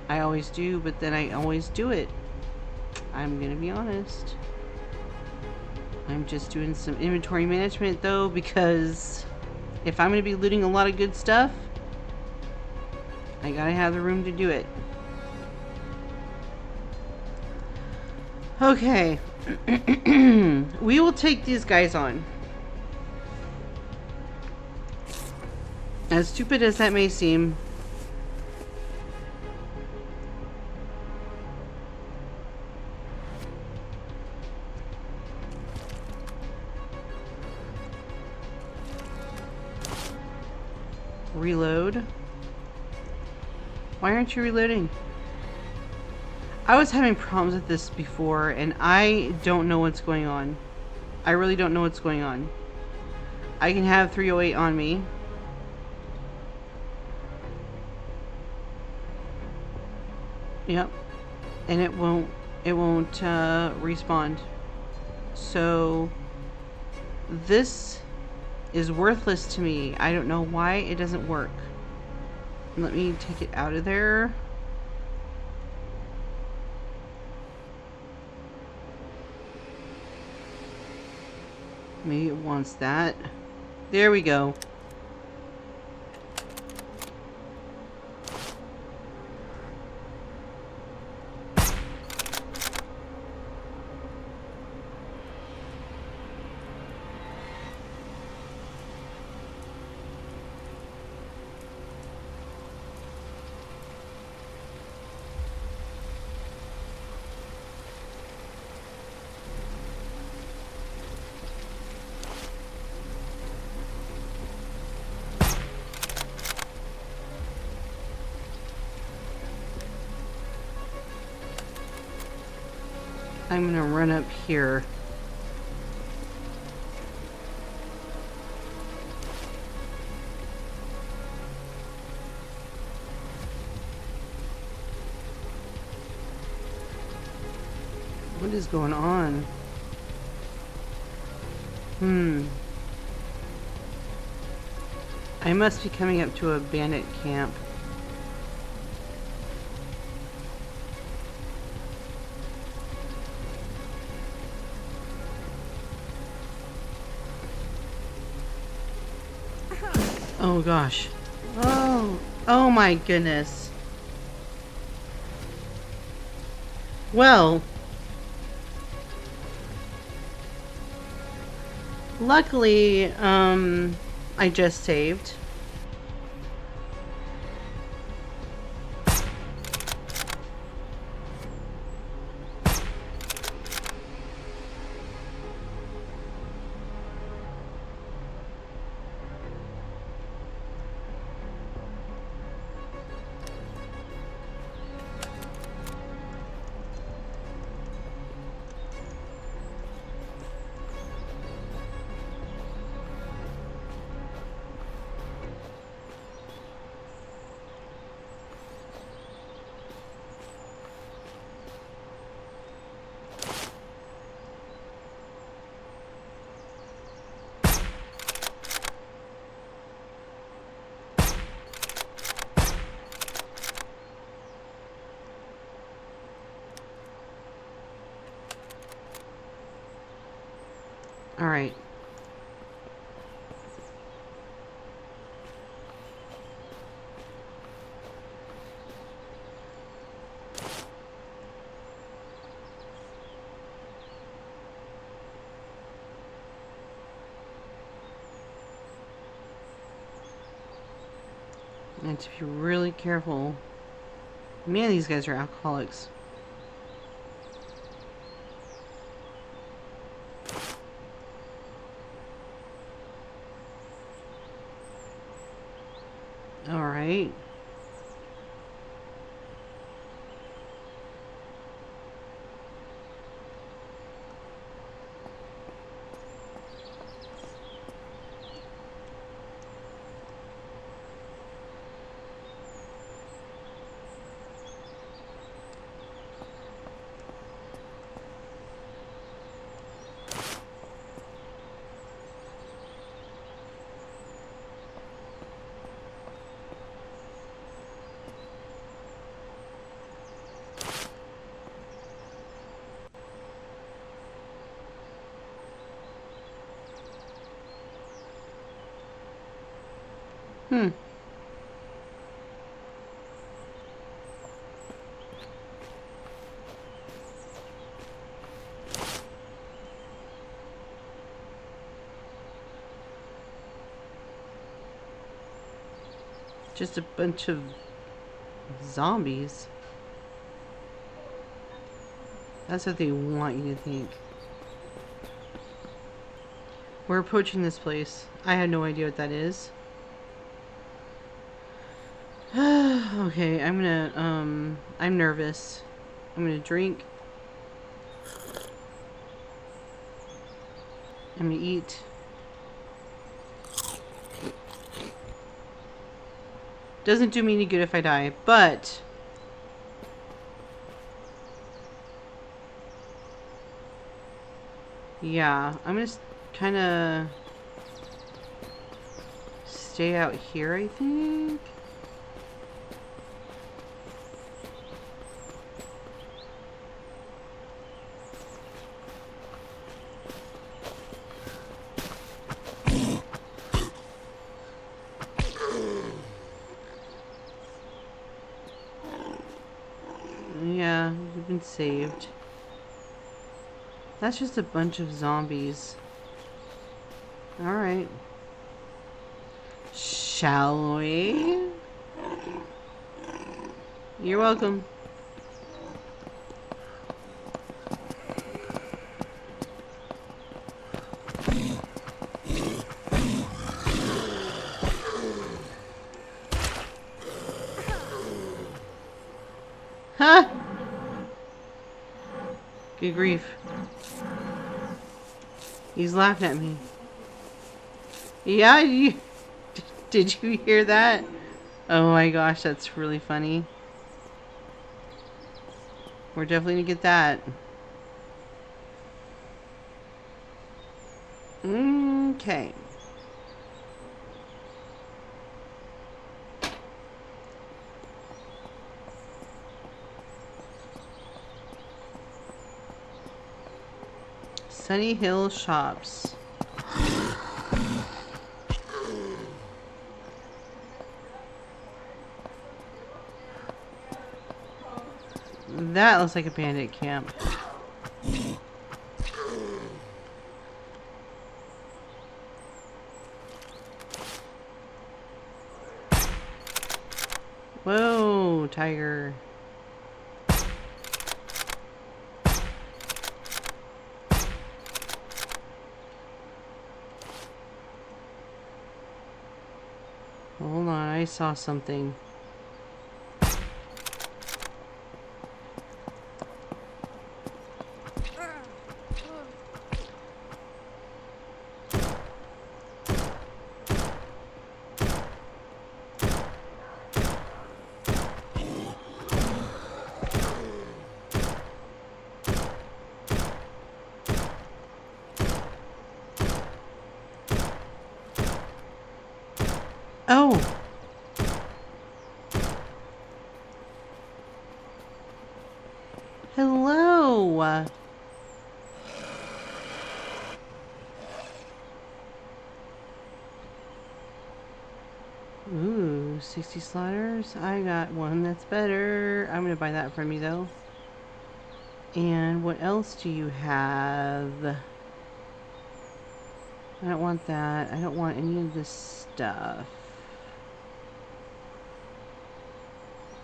Speaker 1: I always do, but then I always do it. I'm going to be honest. I'm just doing some inventory management though, because if I'm going to be looting a lot of good stuff, I gotta have the room to do it. Okay. We will take these guys on. As stupid as that may seem. Reload. Why aren't you reloading? I was having problems with this before, and I don't know what's going on. I really don't know what's going on. I can have 308 on me. Yep. And it won't respawn. So this is worthless to me. I don't know why it doesn't work. Let me take it out of there. Maybe it wants that. There we go. I'm gonna run up here. What is going on? I must be coming up to a bandit camp. Oh gosh. Oh my goodness. Well, luckily, I just saved. All right. I have to be really careful. Man, these guys are alcoholics. All right. Hmm. Just a bunch of zombies. That's what they want you to think. We're approaching this place. I have no idea what that is. Okay, I'm nervous. I'm gonna drink. I'm gonna eat. Doesn't do me any good if I die, but yeah, I'm gonna kind of stay out here, I think. Yeah, you've been saved. That's just a bunch of zombies. Alright. Shall we? You're welcome. Huh? Good grief. He's laughing at me. Yeah, did you hear that? Oh my gosh, that's really funny. We're definitely gonna get that. Okay. Sunny Hill Shops. That looks like a bandit camp. Whoa, tiger. Hold on, I saw something. Oh! Hello! Ooh, 60 sliders. I got one that's better. I'm gonna buy that from you though. And what else do you have? I don't want that. I don't want any of this stuff.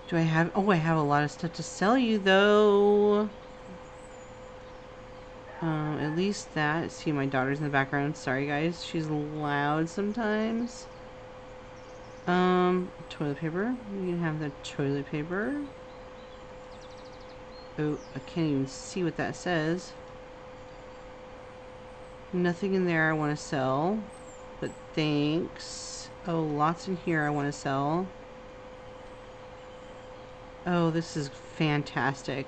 Speaker 1: Do I have... Oh, I have a lot of stuff to sell you, though. At least that. See, my daughter's in the background. Sorry, guys. She's loud sometimes. Toilet paper. We can have the toilet paper. Oh, I can't even see what that says. Nothing in there I want to sell. But thanks. Oh, lots in here I want to sell. Oh, this is fantastic.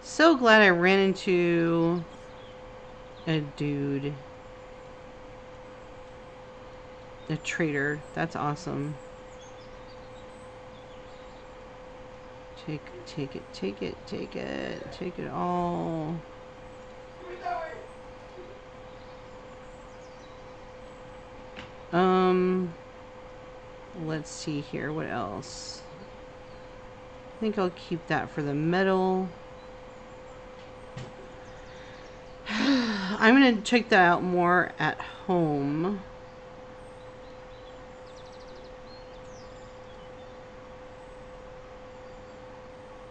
Speaker 1: So glad I ran into a dude. A trader. That's awesome. Take it, take it, take it. Take it all. let's see here. What else? I think I'll keep that for the metal. I'm going to check that out more at home.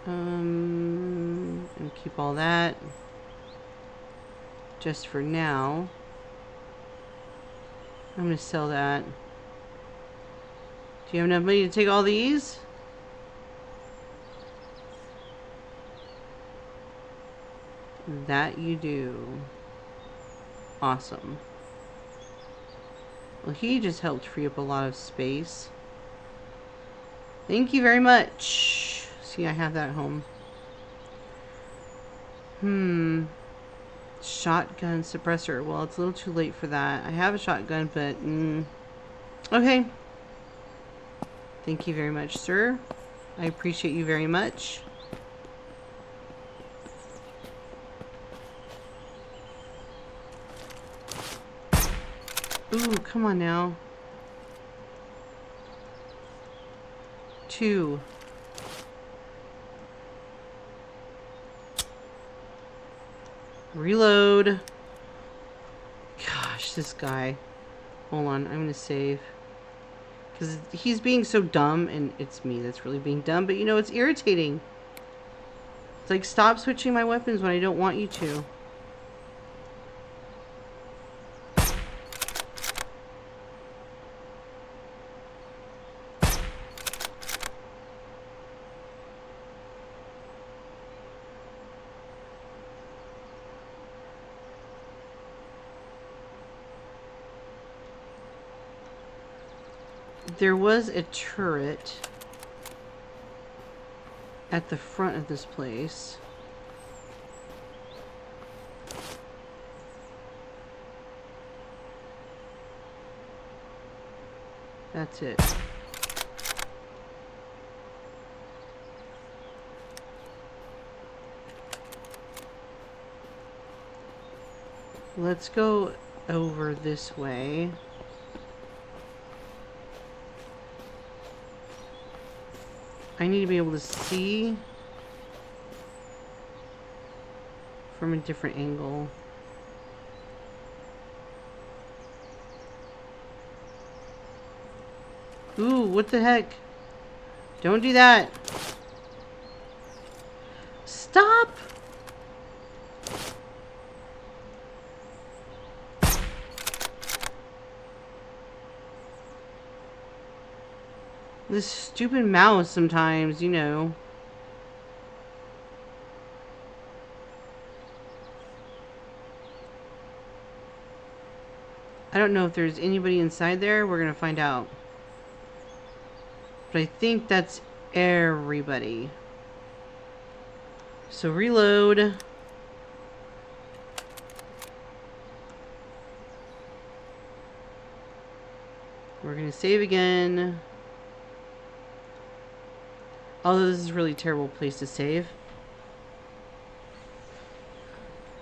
Speaker 1: And keep all that just for now. I'm going to sell that. Do you have enough money to take all these? That you do. Awesome. Well, he just helped free up a lot of space. Thank you very much. See, I have that at home. Shotgun suppressor. Well, it's a little too late for that. I have a shotgun, but... Okay. Thank you very much, sir. I appreciate you very much. Ooh, come on now. 2. Reload. Gosh, this guy. Hold on, I'm gonna save. Because he's being so dumb, and it's me that's really being dumb, but you know, it's irritating. It's like, stop switching my weapons when I don't want you to. There was a turret at the front of this place. That's it. Let's go over this way. I need to be able to see from a different angle. Ooh, what the heck? Don't do that. Stop! This stupid mouse sometimes, you know. I don't know if there's anybody inside there. We're gonna find out. But I think that's everybody. So reload. We're gonna save again. Although this is a really terrible place to save.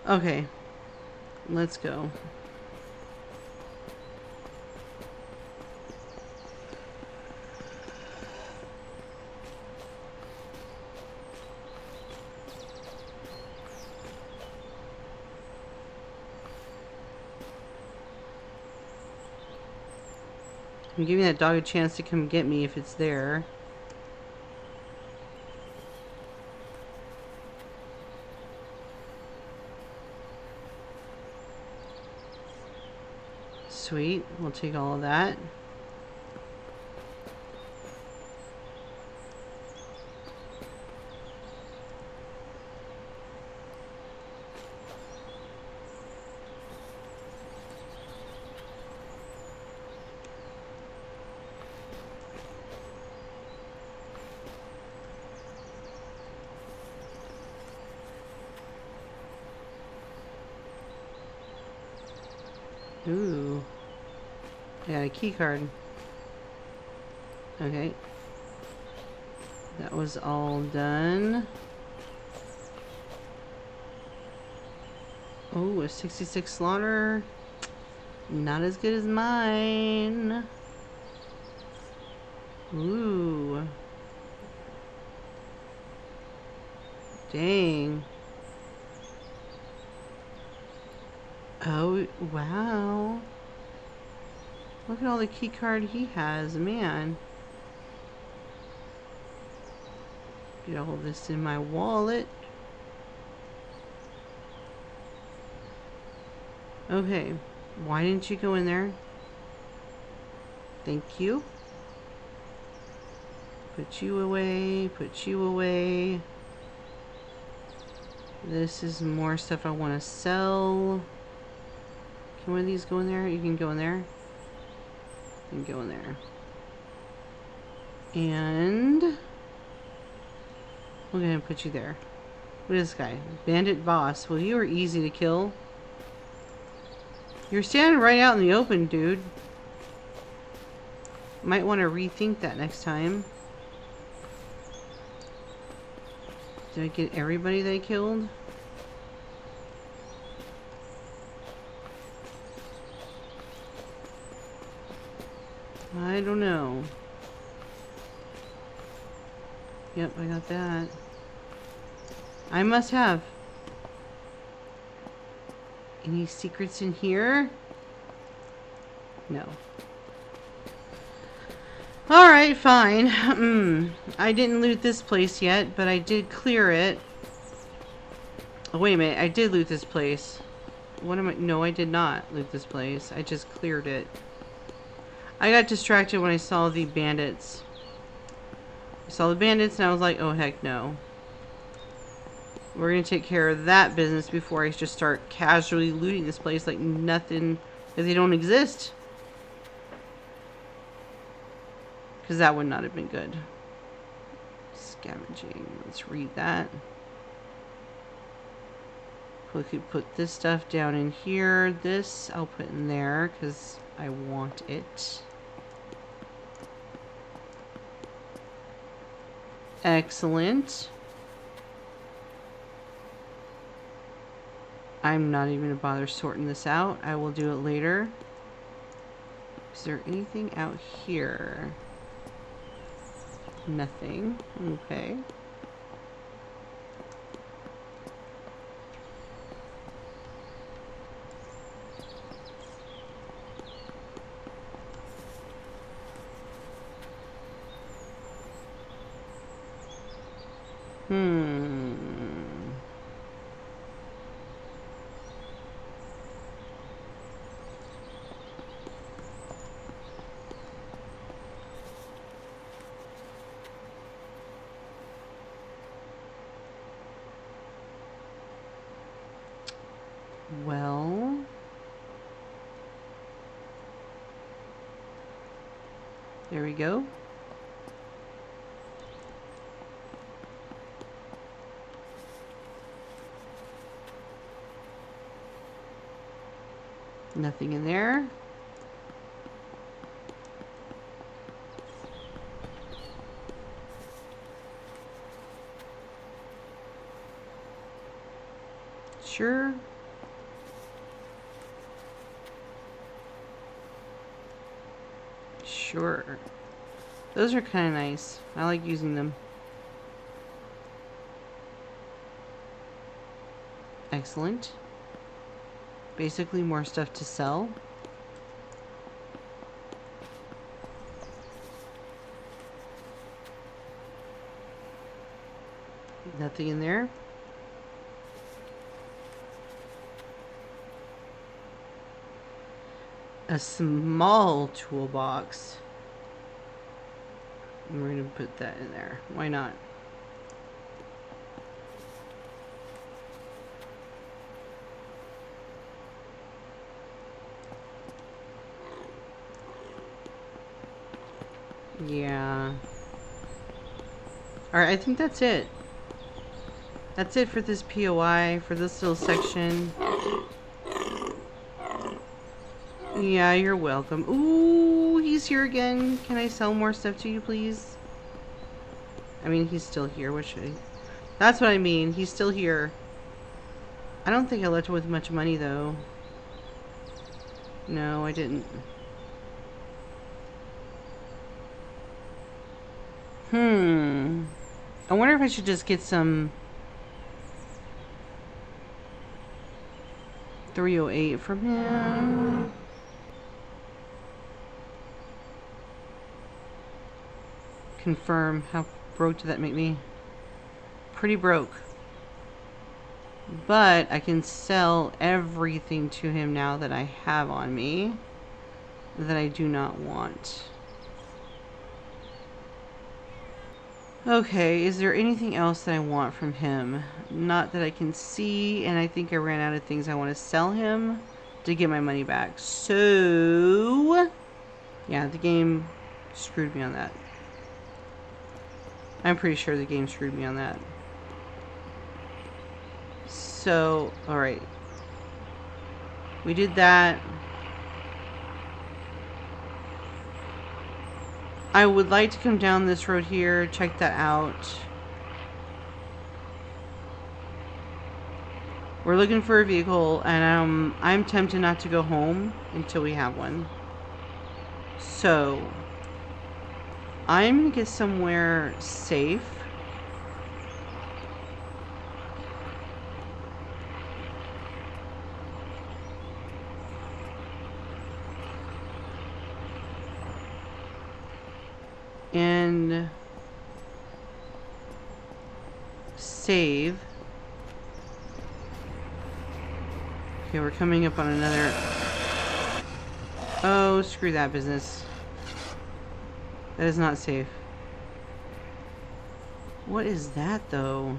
Speaker 1: Okay. Let's go. I'm giving that dog a chance to come get me if it's there. Sweet, we'll take all of that. Ooh. I got a key card. Okay. That was all done. Oh, a 66 slaughter. Not as good as mine. Ooh. Dang. Oh, wow. Look at all the key card he has, man. Get all this in my wallet. Okay. Why didn't you go in there? Thank you. Put you away. Put you away. This is more stuff I want to sell. Can one of these go in there? You can go in there. You can go in there. And we're going to put you there. What is this guy? Bandit boss. Well, you are easy to kill. You're standing right out in the open, dude. Might want to rethink that next time. Did I get everybody that I killed? I don't know. Yep, I got that. I must have. Any secrets in here? No. Alright, fine. I didn't loot this place yet, but I did clear it. Oh, wait a minute. I did loot this place. What am I? No, I did not loot this place. I just cleared it. I got distracted when I saw the bandits. I saw the bandits and I was like, oh, heck no. We're going to take care of that business before I just start casually looting this place like nothing, like they don't exist. Because that would not have been good. Scavenging. Let's read that. We could put this stuff down in here. This I'll put in there because I want it. Excellent. I'm not even going to bother sorting this out. I will do it later. Is there anything out here? Nothing. Okay. Well, there we go. Nothing in there. Sure. Sure. Those are kind of nice. I like using them. Excellent. Basically more stuff to sell. Nothing in there. A small toolbox. And we're going to put that in there. Why not? Yeah. Alright, I think that's it. That's it for this POI, for this little section. Yeah, you're welcome. Ooh, he's here again. Can I sell more stuff to you, please? I mean, he's still here. What should I... That's what I mean. He's still here. I don't think I left with much money, though. No, I didn't. I wonder if I should just get some 308 from him. Confirm. How broke did that make me? Pretty broke. But I can sell everything to him now that I have on me that I do not want. Okay, is there anything else that I want from him? Not that I can see, and I think I ran out of things I want to sell him to get my money back. So, yeah, the game screwed me on that. I'm pretty sure the game screwed me on that. So, alright. We did that. I would like to come down this road here, check that out. We're looking for a vehicle, and I'm tempted not to go home until we have one. So, I'm gonna get somewhere safe. And save. Okay, we're coming up on another. Oh, screw that business. That is not safe. What is that, though?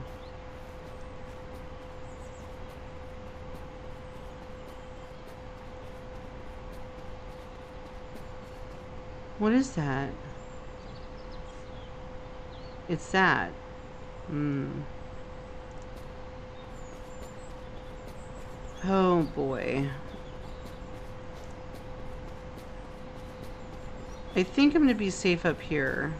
Speaker 1: What is that? It's that. Oh boy. I think I'm gonna be safe up here.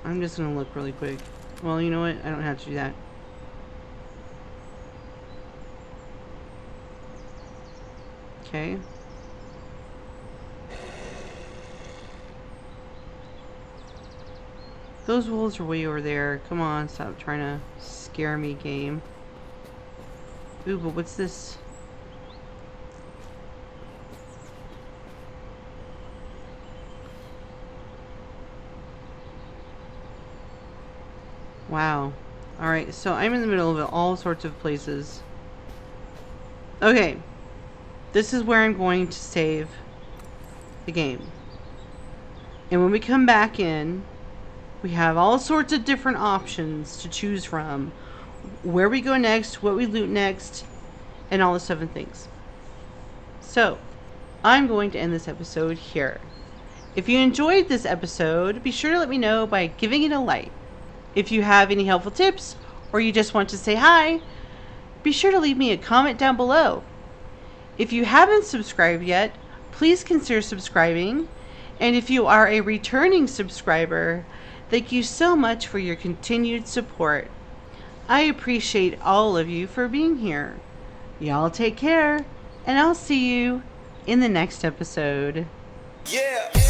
Speaker 1: I'm just gonna look really quick. Well, you know what? I don't have to do that. Okay. Those wolves are way over there. Come on, stop trying to scare me, game. Ooh, but what's this? Wow. Alright, so I'm in the middle of all sorts of places. Okay. This is where I'm going to save the game. And when we come back in, we have all sorts of different options to choose from. Where we go next, what we loot next, and all the stuff and things. So, I'm going to end this episode here. If you enjoyed this episode, be sure to let me know by giving it a like. If you have any helpful tips, or you just want to say hi, be sure to leave me a comment down below. If you haven't subscribed yet, please consider subscribing. And if you are a returning subscriber, thank you so much for your continued support. I appreciate all of you for being here. Y'all take care, and I'll see you in the next episode.
Speaker 2: Yeah.